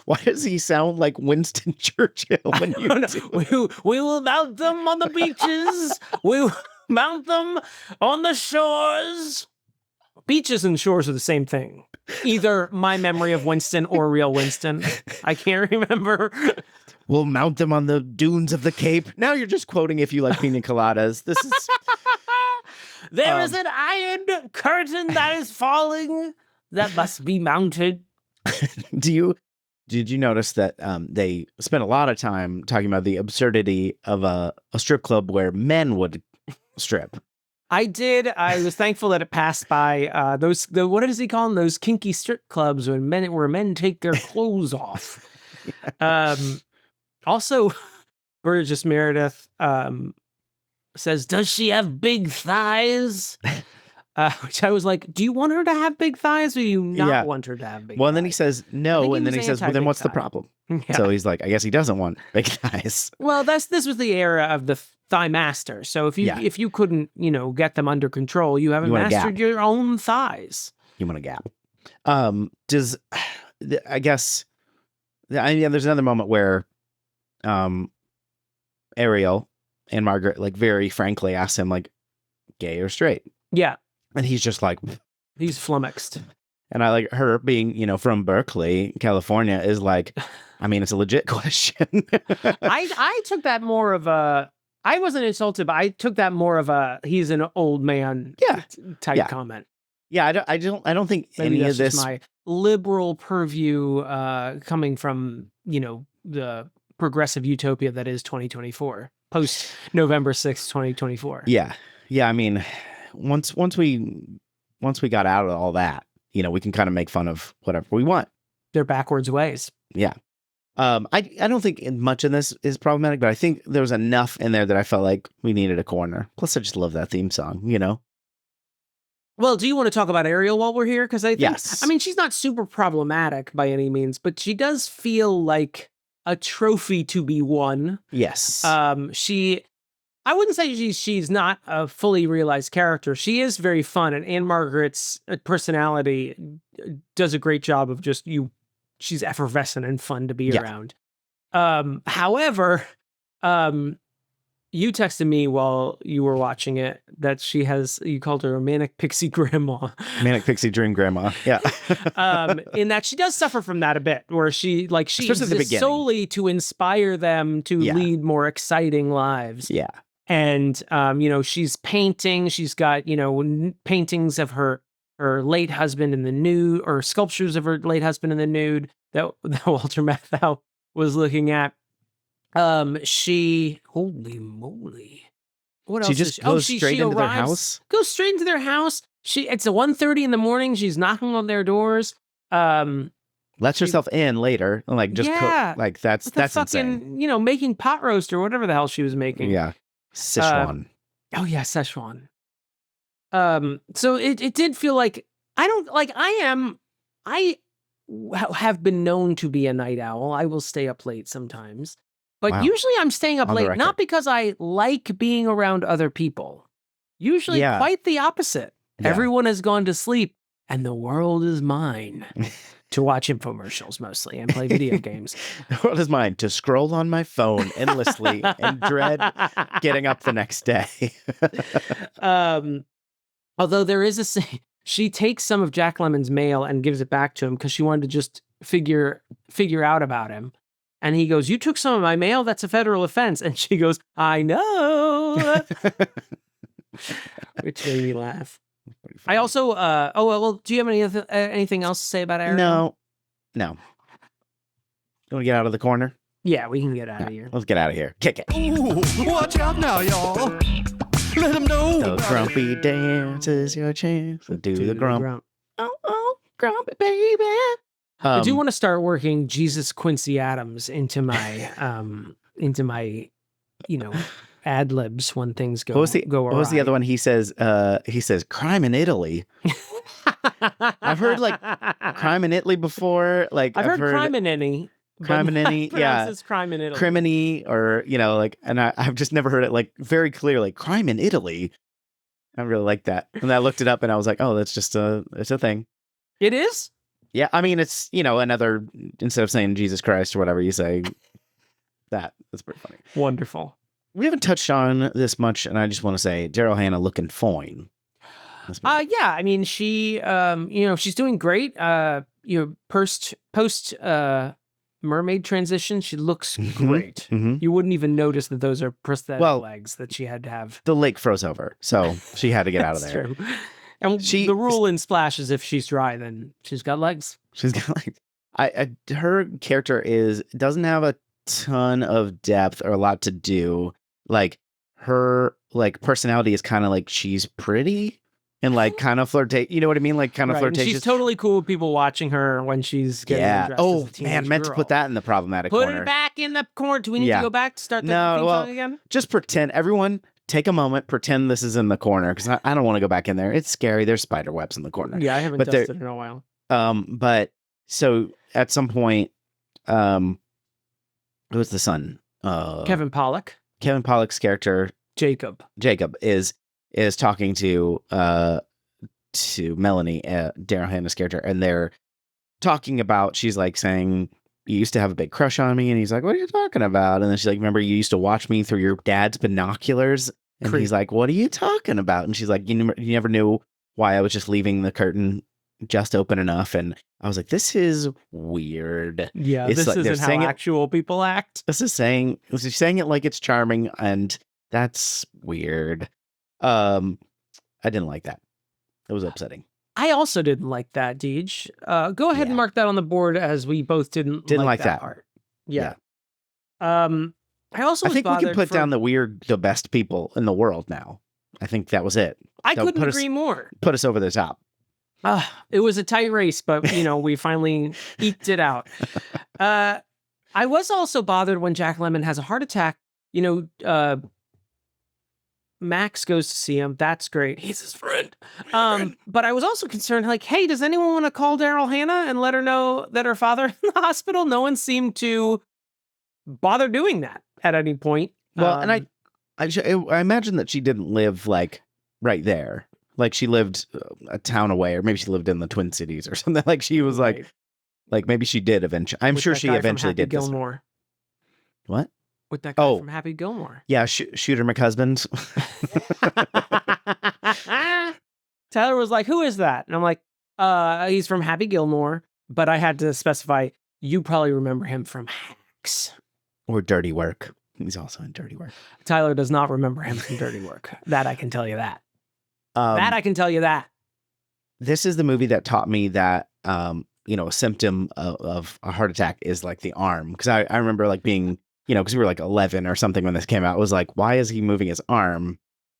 Why does he sound like Winston Churchill when you do? We will mount them on the beaches. We will mount them on the shores. Beaches and shores are the same thing. Either my memory of Winston or real Winston. I can't remember. We'll mount them on the dunes of the Cape. Now you're just quoting If You Like Pina Coladas. This is... There is an iron curtain that is falling that must be mounted. Did you notice that they spent a lot of time talking about the absurdity of a strip club where men would strip? I did. I was thankful that it passed by what does he call them? Those kinky strip clubs where men take their clothes off. Also, Burgess Meredith says, "Does she have big thighs?" Which I was like, do you want her to have big thighs or do you not want her to have big thighs? Well, and then he says no, and then he says, well, then what's the problem? Yeah. So he's like, I guess he doesn't want big thighs. Well, this was the era of the thigh master. So if you couldn't, get them under control, you haven't mastered your own thighs. You want a gap. There's another moment where Ariel and Margaret, like, very frankly ask him, like, gay or straight? Yeah. And he's just like... He's flummoxed. And I like her being, from Berkeley, California, is like, I mean, it's a legit question. I took that more of a... I wasn't insulted, but I took that more of a he's an old man type comment. Yeah, I don't think Maybe any of this... my liberal purview coming from, the progressive utopia that is 2024, post November 6th, 2024. Yeah. I mean, once we got out of all that, we can kind of make fun of whatever we want. Their backwards ways. Yeah. I don't think much of this is problematic, but I think there was enough in there that I felt like we needed a corner. Plus, I just love that theme song, Well, do you want to talk about Ariel while we're here? Because I think, yes. I mean, she's not super problematic by any means, but she does feel like a trophy to be won. Yes. I wouldn't say she's not a fully realized character. She is very fun, and Anne Margaret's personality does a great job of just she's effervescent and fun to be around. However, you texted me while you were watching it that you called her a manic pixie grandma. Manic pixie dream grandma. Yeah. In that she does suffer from that a bit, where she exists solely to inspire them to lead more exciting lives. Yeah. And, she's painting. She's got, paintings of her late husband in the nude, or sculptures of her late husband in the nude that Walter Matthau was looking at. Holy moly. What She else? just She goes she straight into their arrives- house. Goes straight into their house. It's a 1:30 in the morning. She's knocking on their doors. Lets herself in later, and like just Yeah. cook. Like that's insane. Fucking, making pot roast or whatever the hell she was making. Yeah, Sichuan. Oh yeah, Szechuan. So it did feel like I have been known to be a night owl. I will stay up late sometimes, but Wow. usually I'm staying up On the late record. not because I like being around other people. Usually Yeah. quite the opposite. Yeah. Everyone has gone to sleep and the world is mine to watch infomercials mostly and play video games. The world is mine to scroll on my phone endlessly and dread getting up the next day. Although there is a scene, she takes some of Jack Lemmon's mail and gives it back to him because she wanted to just figure out about him. And he goes, "You took some of my mail? That's a federal offense." And she goes, "I know," which made me laugh. I also, do you have anything else to say about Ariel? No. You want to get out of the corner? Yeah, we can get out of here. Let's get out of here. Kick it. Ooh, watch out now, y'all. Let them know. The grumpy dance is your chance to do the grump. Oh, grumpy baby. I do want to start working Jesus Quincy Adams into my ad libs when things go. What was the awry. other one? He says crime in Italy. I've heard like crime in Italy before. Like I've heard crime in any. Crime in any, yeah. It's crime in Italy. Criminy, or and I've just never heard it like very clearly. Crime in Italy. I really like that, and I looked it up, and I was like, oh, that's just it's a thing. It is. Yeah, I mean, it's another, instead of saying Jesus Christ or whatever, you say that. That's pretty funny. Wonderful. We haven't touched on this much, and I just want to say Daryl Hannah looking fine. Yeah, I mean, she she's doing great. Post mermaid transition, she looks great. Mm-hmm. You wouldn't even notice that those are prosthetic legs that she had to have. The lake froze over, so she had to get out of there. True. And the rule in Splash is if she's dry, then she's got legs. She's got her character doesn't have a ton of depth or a lot to do. Like her personality is kind of like she's pretty and like kind of flirtate. You know what I mean? Like kind of Right. flirtatious. And she's totally cool with people watching her when she's getting dressed as a teenage meant girl. to put that in the problematic Put corner. it back in the corner. Do we need to go back to start the theme song again? Just pretend. Everyone, take a moment. Pretend this is in the corner because I don't want to go back in there. It's scary. There's spider webs in the corner. Yeah, I haven't dusted it in a while. But so at some point, who's the son? Kevin Pollak. Kevin Pollak's character Jacob is talking to Melanie, Daryl Hannah's character, and they're talking about, she's like saying, "You used to have a big crush on me," and he's like, "What are you talking about?" And then she's like, "Remember you used to watch me through your dad's binoculars?" And he's like, "What are you talking about?" And she's like, you never knew why I was just leaving the curtain just open enough." And I was like, this is weird. Yeah, It's this like, isn't how actual people act. She's saying it like it's charming, and that's weird. I didn't like that. It was upsetting. I also didn't like that, Deej. Go ahead and mark that on the board as we both didn't like that part. Yeah. I think we can put down the best people in the world now. I think that was it. I couldn't agree more. Put us over the top. It was a tight race, but we finally eked it out. I was also bothered when Jack Lemmon has a heart attack. Max goes to see him. That's great. He's his friend. But I was also concerned, like, hey, does anyone want to call Daryl Hannah and let her know that her father's in the hospital? No one seemed to bother doing that at any point. Well, and I imagine that she didn't live like right there. Like she lived a town away, or maybe she lived in the Twin Cities or something. Like she was like maybe she did eventually. I'm sure she eventually did this. Gilmore. What? With that guy from Happy Gilmore. Yeah, Shooter McHusband. Tyler was like, "Who is that?" And I'm like, he's from Happy Gilmore, but I had to specify, you probably remember him from Hacks. Or Dirty Work. He's also in Dirty Work. Tyler does not remember him from Dirty Work. That I can tell you that. I can tell you that. This is the movie that taught me that, a symptom of a heart attack is like the arm. Because I remember like being, because we were like 11 or something when this came out. It was like, why is he moving his arm?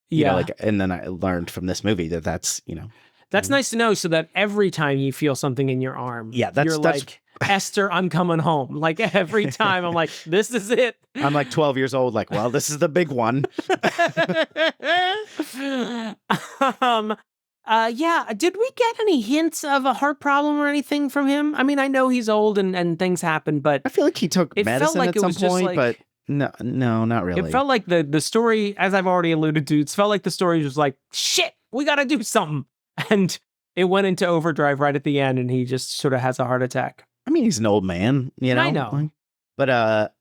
You know, Yeah. like, and then I learned from this movie that that's, you know, That's nice to know, so that every time you feel something in your arm, Yeah, you're like, Esther, I'm coming home. Like every time I'm like, this is it. I'm like 12 years old, like, well, this is the big one. Yeah, did we get any hints of a heart problem or anything from him? I mean, I know he's old and things happen, but I feel like he took it felt medicine like at it some was just point, like- but no, not really. it felt like the story, as I've already alluded to, it felt like the story was like, shit, we got to do something. And it went into overdrive right at the end, and he just sort of has a heart attack. I mean, he's an old man, you know? I know. Like, but,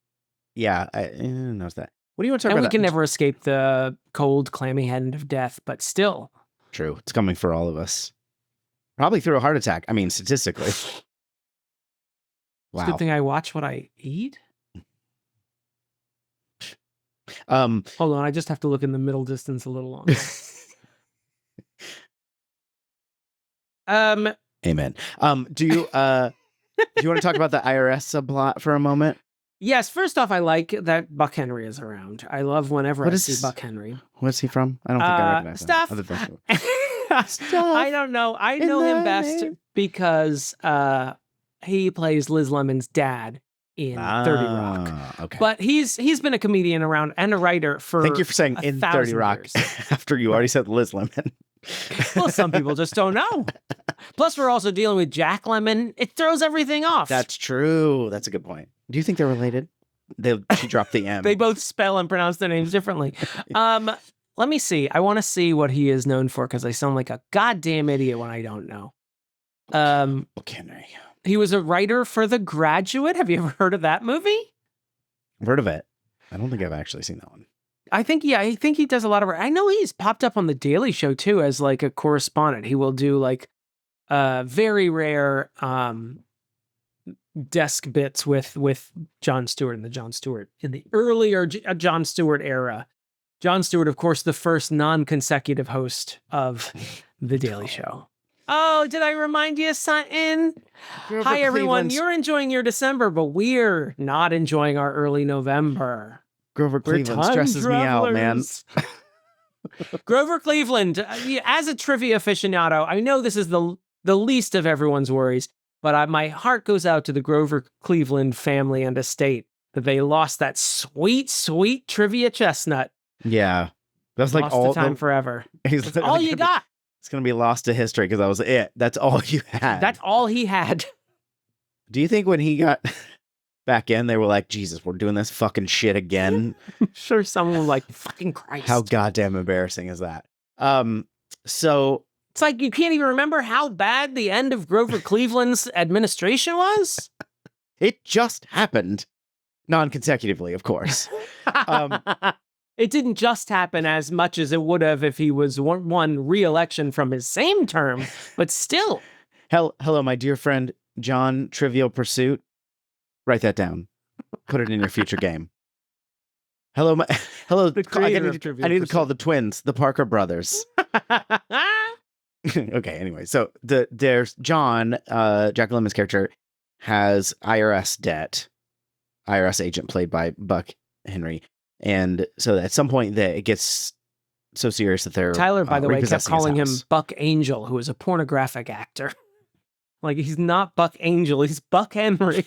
yeah, I knows that. What do you want to talk And about? we can never escape the cold, clammy hand of death, but still. True. It's coming for all of us. Probably through a heart attack. I mean, statistically. It's a Wow. good thing I watch what I eat. Um, Hold on, I just have to look in the middle distance a little longer. Amen. Do you want to talk about the IRS subplot for a moment? Yes, first off, I like that Buck Henry is around. I love whenever What I is- see Buck Henry. What's he from? I don't think I recognize Stuff. him. Other than- I don't know. I in know him the best name. because he plays Liz Lemon's dad in 30 Rock. Okay. But he's been a comedian around and a writer for Thank you for saying in 30 1,000 Rock years. after you already said Liz Lemon. Well, some people just don't know. Plus, we're also dealing with Jack Lemmon. It throws everything off. That's true. That's a good point. Do you think they're related? She dropped the M. They both spell and pronounce their names differently. Let me see. I want to see what he is known for because I sound like a goddamn idiot when I don't know. Buck Henry. He was a writer for The Graduate. Have you ever heard of that movie? I've heard of it. I don't think I've actually seen that one. I think he does a lot of. I know he's popped up on The Daily Show too as like a correspondent. He will do like very rare desk bits with Jon Stewart in the earlier Jon Stewart era. Jon Stewart, of course, the first non-consecutive host of The Daily Show. Oh, did I remind you of something? Hi, everyone. You're enjoying your December, but we're not enjoying our early November. Grover We're Cleveland time stresses me out, man. travelers. Grover Cleveland, as a trivia aficionado, I know this is the least of everyone's worries, but my heart goes out to the Grover Cleveland family and estate that they lost that sweet, sweet trivia chestnut. Yeah. That's like Lost all the time forever. He's That's all you got. It's going to be lost to history because that was it. That's all you had. That's all he had. Do you think when he got back in, they were like, Jesus, we're doing this fucking shit again? Sure, someone was like, fucking Christ. How goddamn embarrassing is that? So It's like you can't even remember how bad the end of Grover Cleveland's administration was? it just happened non-consecutively, of course. It didn't just happen as much as it would have if he was won re-election from his same term, but still. Hello, my dear friend, John Trivial Pursuit. Write that down. Put it in your future game. Hello. The creator of Trivial I need to call Pursuit. the twins, the Parker brothers. Okay, anyway, so there's John, Jack Lemmon's character, has IRS debt. IRS agent played by Buck Henry. And so at some point that it gets so serious that they're Tyler, by the way, kept repossessing his calling him house. Buck Angel, who is a pornographic actor. Like, he's not Buck Angel, he's Buck Henry.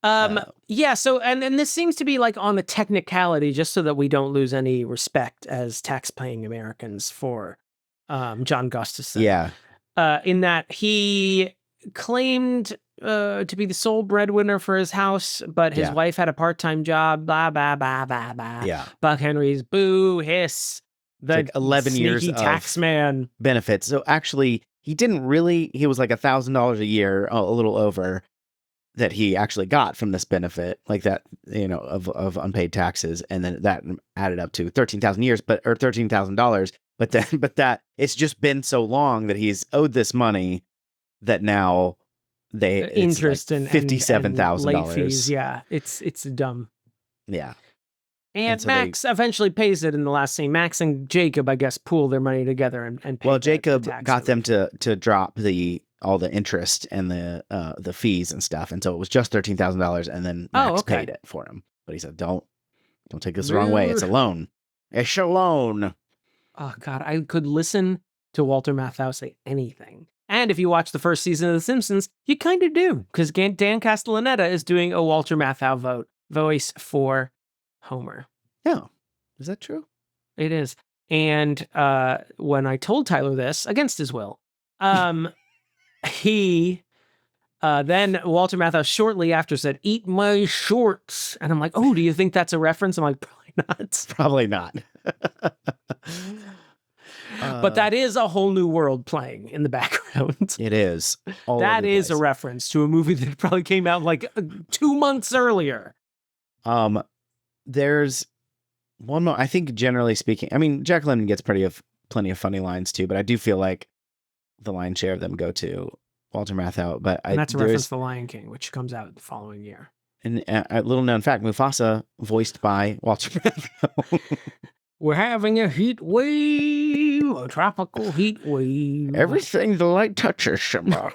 Yeah, so, and this seems to be like on the technicality, just so that we don't lose any respect as tax-paying Americans for John Gustafson. Yeah. In that he claimed to be the sole breadwinner for his house, but his Yeah. wife had a part-time job, blah, blah, blah, blah, blah. Yeah. Buck Henry's boo, hiss, the like 11 years sneaky of- tax man. Benefits. So actually, he was like $1,000 a year, a little over, that he actually got from this benefit, like that, of unpaid taxes, and then that added up to $13,000. But that it's just been so long that he's owed this money that now Interest like and $57,000. late fees. Yeah, it's dumb. Yeah. And so Max eventually pays it in the last scene. Max and Jacob, I guess, pool their money together and pay Well, the Jacob tax got them relief. to drop all the interest and the fees and stuff, and so it was just $13,000, and then Max okay. paid it for him. But he said, "Don't take this the wrong way. It's a loan." Echelon. Oh God, I could listen to Walter Matthau say anything. And if you watch the first season of The Simpsons, you kind of do, because Dan Castellaneta is doing a Walter Matthau voice for Homer. Yeah. Is that true? It is. And when I told Tyler this, against his will, he then Walter Matthau shortly after said, "Eat my shorts." And I'm like, oh, do you think that's a reference? I'm like, probably not. Probably not. But that is a whole new world playing in the background. It is. That is a reference to a movie that probably came out like 2 months earlier. There's one more. I think generally speaking, I mean, Jack Lemmon gets plenty of funny lines too, but I do feel like the lion's share of them go to Walter Matthau. But and that's a reference to The Lion King, which comes out the following year. And a little known fact, Mufasa voiced by Walter Matthau. We're having a heat wave, a tropical heat wave. Everything the light touches, Simba.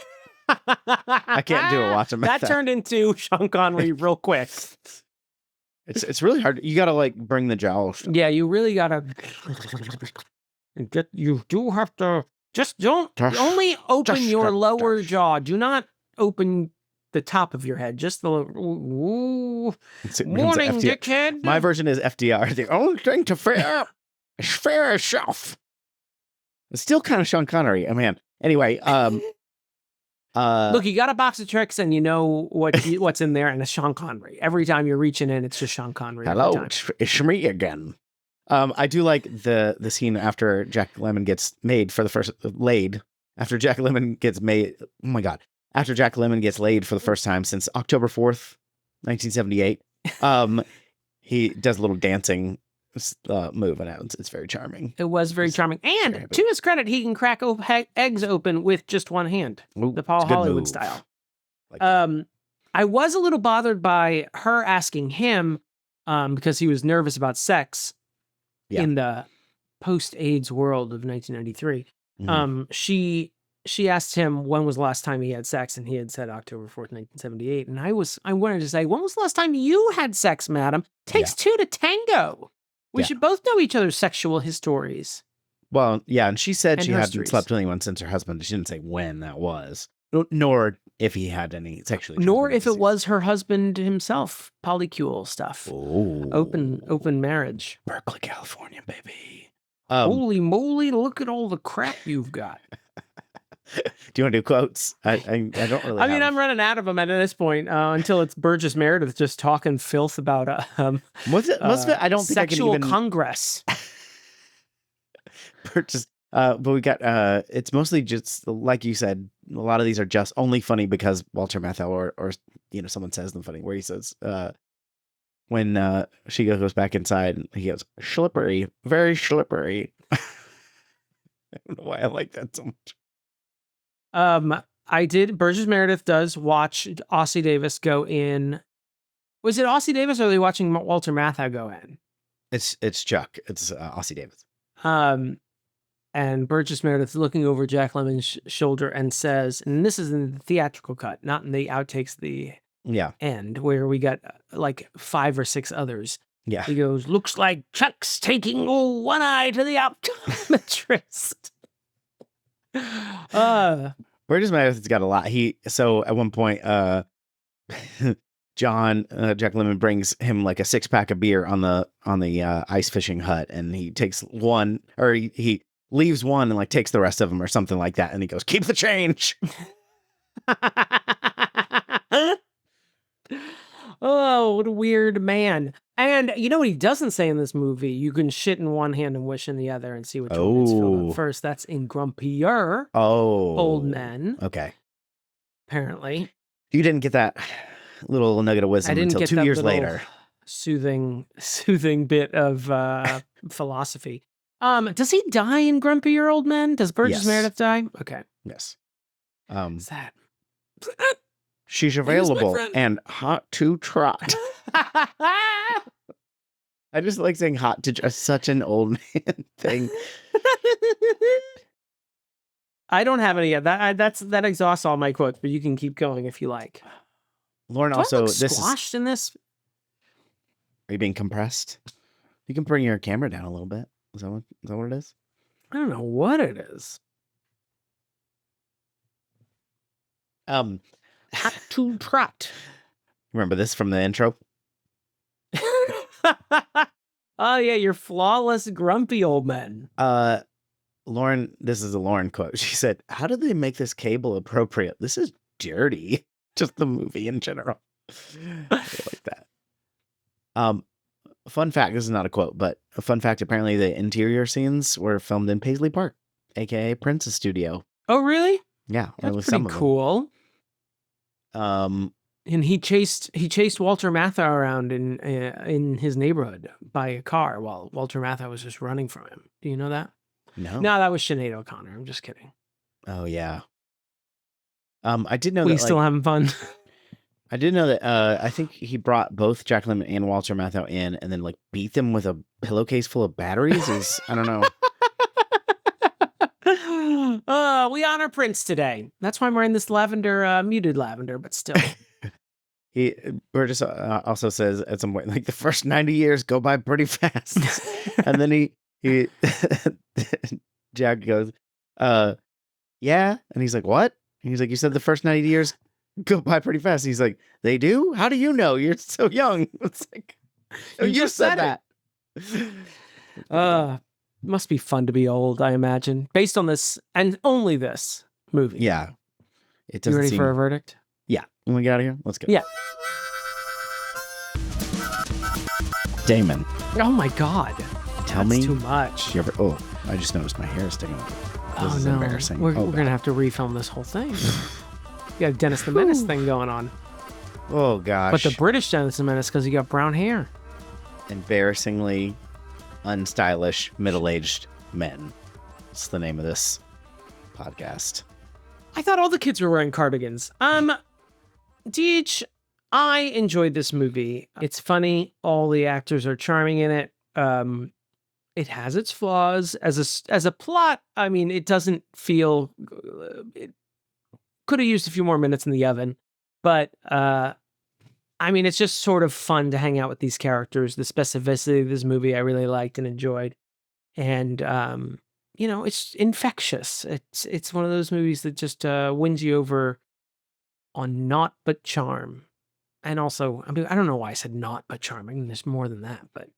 I can't do it, Walter Matthau. That turned into Sean Connery real quick. It's really hard. You got to like bring the jowls. Yeah, you really got to you do have to just don't only open your lower jaw. Do not open the top of your head. Just the morning, dickhead. My version is FDR. The only thing to fear is fear itself. It's still kind of Sean Connery. Oh man. Anyway, look, you got a box of tricks, and you know what's in there, and it's Sean Connery. Every time you're reaching in, it's just Sean Connery. Hello, it's me again. I do like the scene after Jack Lemmon gets made for the first laid. After Jack Lemmon gets made. Oh my God. After Jack Lemmon gets laid for the first time since October 4th, 1978. He does a little dancing move, and it's very charming. It was very charming. And to his credit, he can crack eggs open with just one hand. Ooh, the Paul Hollywood move. Style. I was a little bothered by her asking him, because he was nervous about sex in the post-AIDS world of 1993. Mm-hmm. She asked him when was the last time he had sex, and he had said October 4th, 1978. And I wanted to say, when was the last time you had sex, madam? Takes two to tango. We should both know each other's sexual histories. Well, yeah, and she said she hadn't slept with anyone since her husband. She didn't say when that was, nor if he had any sexually. Nor if it was her husband himself. Polycule stuff. Oh. Open marriage. Berkeley, California, baby. Holy moly, look at all the crap you've got. Do you want to do quotes? I don't really. I mean, I'm running out of them at this point until it's Burgess Meredith just talking filth about was it? I don't think sexual I can even... congress. Burgess, but we got. It's mostly just like you said. A lot of these are just only funny because Walter Matthau or someone says them funny. Where he says when she goes back inside, he goes slippery, very slippery. I don't know why I like that so much. Burgess Meredith does watch Ossie Davis go in. Was it Ossie Davis, or are they watching Walter Matthau go in? It's Chuck. It's Ossie Davis. And Burgess Meredith looking over Jack Lemmon's shoulder and says, and this is in the theatrical cut, not in the outtakes, the end, where we got like 5 or 6 others. Yeah. He goes, looks like Chuck's taking one eye to the optometrist. Burgess Meredith's got a lot. So at one point, Jack Lemmon brings him like a 6-pack of beer on the ice fishing hut, and he takes one, or he leaves one and like takes the rest of them or something like that, and he goes, "Keep the change." Oh, what a weird man. And you know what he doesn't say in this movie? You can shit in one hand and wish in the other and see which one is filled up first. That's in Grumpier. Old Men. Okay. Apparently. You didn't get that little nugget of wisdom until 2 years later. Soothing bit of philosophy. Does he die in Grumpier Old Men? Does Burgess Meredith die? Okay. Yes. What's that? She's available and hot to trot. I just like saying hot to trot. Such an old man thing. I don't have any of that. That exhausts all my quotes, but you can keep going if you like. Lauren, also, this squashed in this. Are you being compressed? You can bring your camera down a little bit. Is that what it is? I don't know what it is. Hot to trot. Remember this from the intro? Oh yeah, you're flawless, grumpy old men. Lauren, this is a Lauren quote. She said, "How did they make this cable appropriate? This is dirty." Just the movie in general. I like that. Fun fact, this is not a quote, but a fun fact, apparently the interior scenes were filmed in Paisley Park, aka Prince's studio. Oh really? Yeah, or at That's least pretty some of them. cool. And he chased Walter Matthau around in his neighborhood by a car while Walter Matthau was just running from him. Do you know that? No. No, that was Sinead O'Connor. I'm just kidding. Oh yeah. I did know We that still having fun. I did know that I think he brought both Jack Lemmon and Walter Matthau in and then like beat them with a pillowcase full of batteries. I don't know. We honor Prince today. That's why I'm wearing this lavender, muted lavender, but still. Burgess also says at some point, like, the first 90 years go by pretty fast. And then he Jack goes, yeah. And he's like, what? And he's like, you said the first 90 years go by pretty fast. He's like, they do? How do you know? You're so young. It's like, you just said that. Must be fun to be old, I imagine, based on this and only this movie. Yeah. It You doesn't ready seem... for a verdict? Yeah. When we get out of here, let's go. Yeah. Damon. Oh my God. Tell That's me. too much. Oh, I just noticed my hair is sticking up. This is embarrassing. We're going to have to refilm this whole thing. You got a Dennis the Menace thing going on. Oh, gosh. But the British Dennis the Menace because you got brown hair. Embarrassingly unstylish middle-aged men. It's the name of this podcast. I thought all the kids were wearing cardigans. DH, I enjoyed this movie. It's funny. All the actors are charming in it. It has its flaws as a plot. I mean, it doesn't feel. It could have used a few more minutes in the oven, but I mean, it's just sort of fun to hang out with these characters. The specificity of this movie I really liked and enjoyed, and it's infectious. It's one of those movies that just wins you over on naught but charm. And also, I mean, I don't know why I said naught but charming. There's more than that, but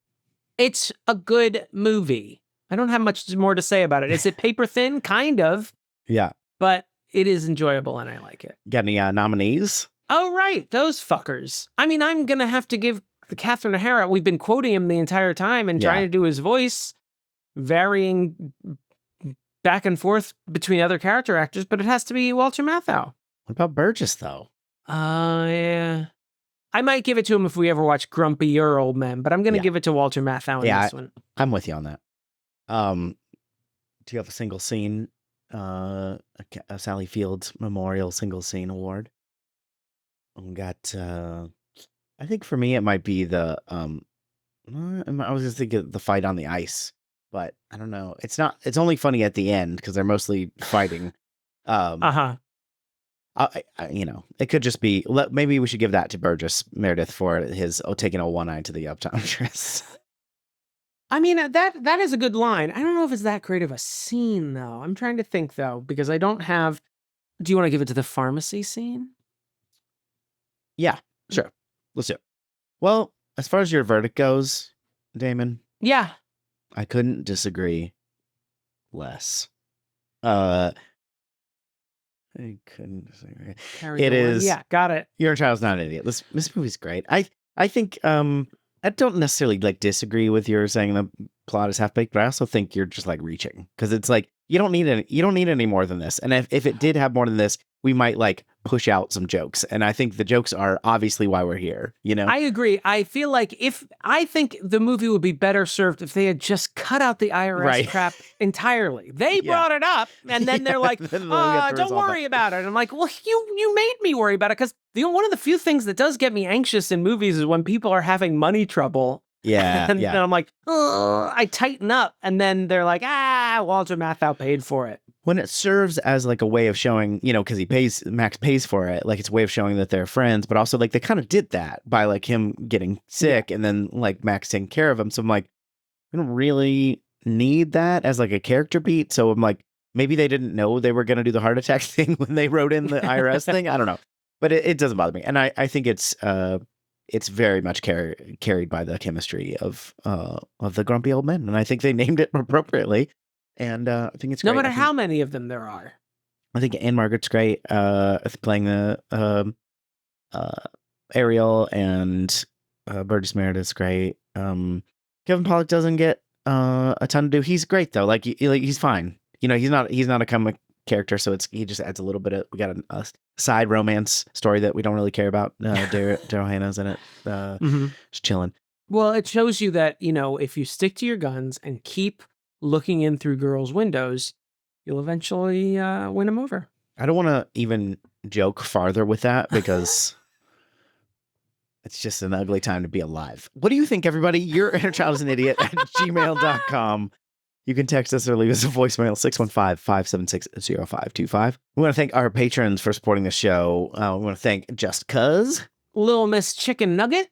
it's a good movie. I don't have much more to say about it. Is it paper thin? Kind of. Yeah. But it is enjoyable and I like it. Got any nominees? Oh, right. Those fuckers. I mean, I'm going to have to give Catherine O'Hara, we've been quoting him the entire time and trying to do his voice, varying back and forth between other character actors, but it has to be Walter Matthau. What about Burgess, though? Yeah. I might give it to him if we ever watch Grumpier Old Men, but I'm going to give it to Walter Matthau in this one. I'm with you on that. Do you have a single scene, a Sally Fields Memorial Single Scene Award? We got, I think for me it might be the, I was just thinking the fight on the ice, but I don't know. It's only funny at the end because they're mostly fighting. It could just be, maybe we should give that to Burgess Meredith for his taking a one eye to the optometrist. I mean, that is a good line. I don't know if it's that great of a scene, though. I'm trying to think, though, because I don't have... Do you want to give it to the pharmacy scene? Yeah, sure. Let's do it. Well, as far as your verdict goes, Damon... Yeah. I couldn't disagree less. I couldn't disagree. It is... Yeah, got it. Your Child's Not an Idiot. This movie's great. I think... I don't necessarily disagree with your saying the plot is half baked, but I also think you're just reaching because it's you don't need any more than this. And if it did have more than this, we might push out some jokes. And I think the jokes are obviously why we're here. I agree. I feel like I think the movie would be better served if they had just cut out the IRS crap entirely. They brought it up and then they're like, don't worry about it. And I'm like, well, you made me worry about it because one of the few things that does get me anxious in movies is when people are having money trouble. Yeah. And then I'm like, I tighten up. And then they're like, Walter Matthau paid for it. When it serves as a way of showing, because Max pays for it, it's a way of showing that they're friends, but also they kind of did that by him getting sick and then Max taking care of him. So I'm like, we don't really need that as like a character beat. So I'm like, maybe they didn't know they were going to do the heart attack thing when they wrote in the IRS thing. I don't know, but it doesn't bother me. And I think it's very much carried by the chemistry of the grumpy old men. And I think they named it appropriately. And I think it's great. No matter how many of them there are. I think Anne Margaret's great playing the Ariel, and Burgess Meredith's great. Kevin Pollak doesn't get a ton to do. He's great though. Like he's fine. You know, he's not a comic character, so he just adds a little bit of. We got a side romance story that we don't really care about. Daryl Hannah's in it, just chilling. Well, it shows you that, you know, if you stick to your guns and keep looking in through girls' windows, you'll eventually win them over. I don't want to even joke farther with that because it's just an ugly time to be alive. What do you think, everybody? Your inner child is an idiot at gmail.com. You can text us or leave us a voicemail, 615-576-0525. We want to thank our patrons for supporting the show. We want to thank Just Cuz, Little Miss Chicken Nugget,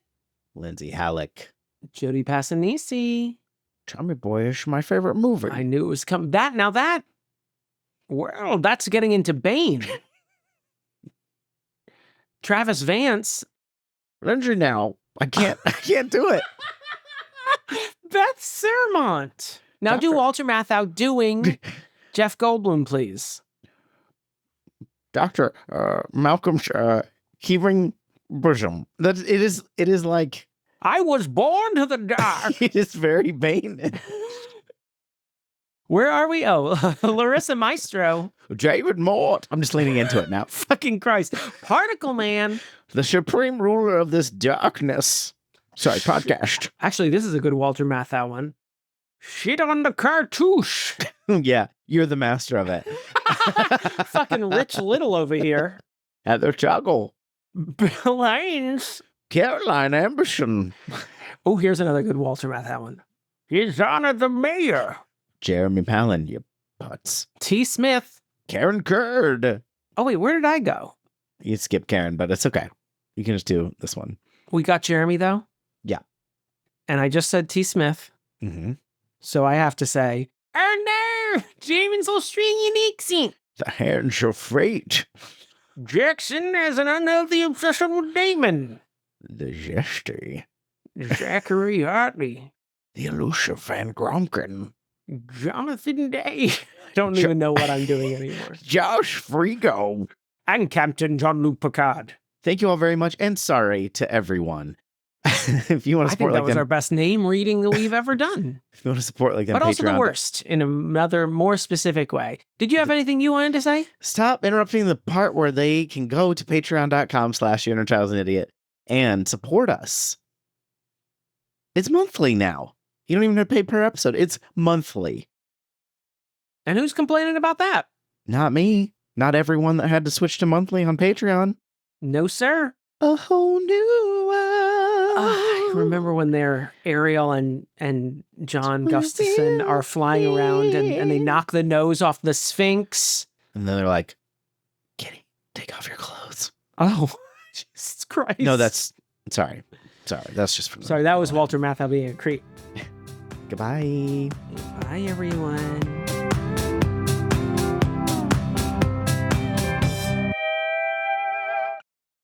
Lindsay, Halik, Jody Passanisi, Tommy Boyish, my favorite movie. I knew it was coming. Well, that's getting into Bane. Travis Vance. Lindsay, now. I can't do it. Beth Surmont. Now do Walter Matthau doing Jeff Goldblum, please. Dr. Malcolm's heaving bosom. It is like I was born to the dark. It is very Bane. Where are we? Oh, Larissa Maestro. David Mort. I'm just leaning into it now. Fucking Christ. Particle Man. The supreme ruler of this darkness. Sorry, podcast. Actually, this is a good Walter Matthau one. Shit on the cartouche. Yeah, you're the master of it. Fucking Rich Little over here. At the Tuggle. Bill Haynes. Caroline Amberson. Oh, here's another good Walter Matthau one. Hizoner the mayor. Jeremy Powlen, you putz. T. Smith. Karen Kurd. Oh, wait, where did I go? You skipped Karen, but it's okay. You can just do this one. We got Jeremy, though? Yeah. And I just said T. Smith. Mm-hmm. So I have to say, oh no, Damon's Australian accent. The hands of fate. Jackson has an unhealthy obsession with Damon. The Zesty. Zachary Hartley. The Elusive and Gromkin. Jonathan Day. I don't even know what I'm doing anymore. Josh Frigo. And Captain Jean-Luc Picard. Thank you all very much, and sorry to everyone. If you want to support I think that was our best name reading that we've ever done. If you want to support like them, but also the worst in another more specific way. Did you have anything you wanted to say? Stop interrupting the part where they can go to patreon.com/YourInnerChild'sAnIdiot and support us. It's monthly now. You don't even have to pay per episode. It's monthly. And who's complaining about that? Not me. Not everyone that had to switch to monthly on Patreon. No, sir. A whole new world. I remember when they're Ariel and John Gustafson are flying around and they knock the nose off the Sphinx. And then they're like, Kitty, take off your clothes. Oh, Jesus Christ. No, that's... Sorry. That's just from... Sorry, that was Walter Matthau being a creep. Goodbye. Bye, everyone.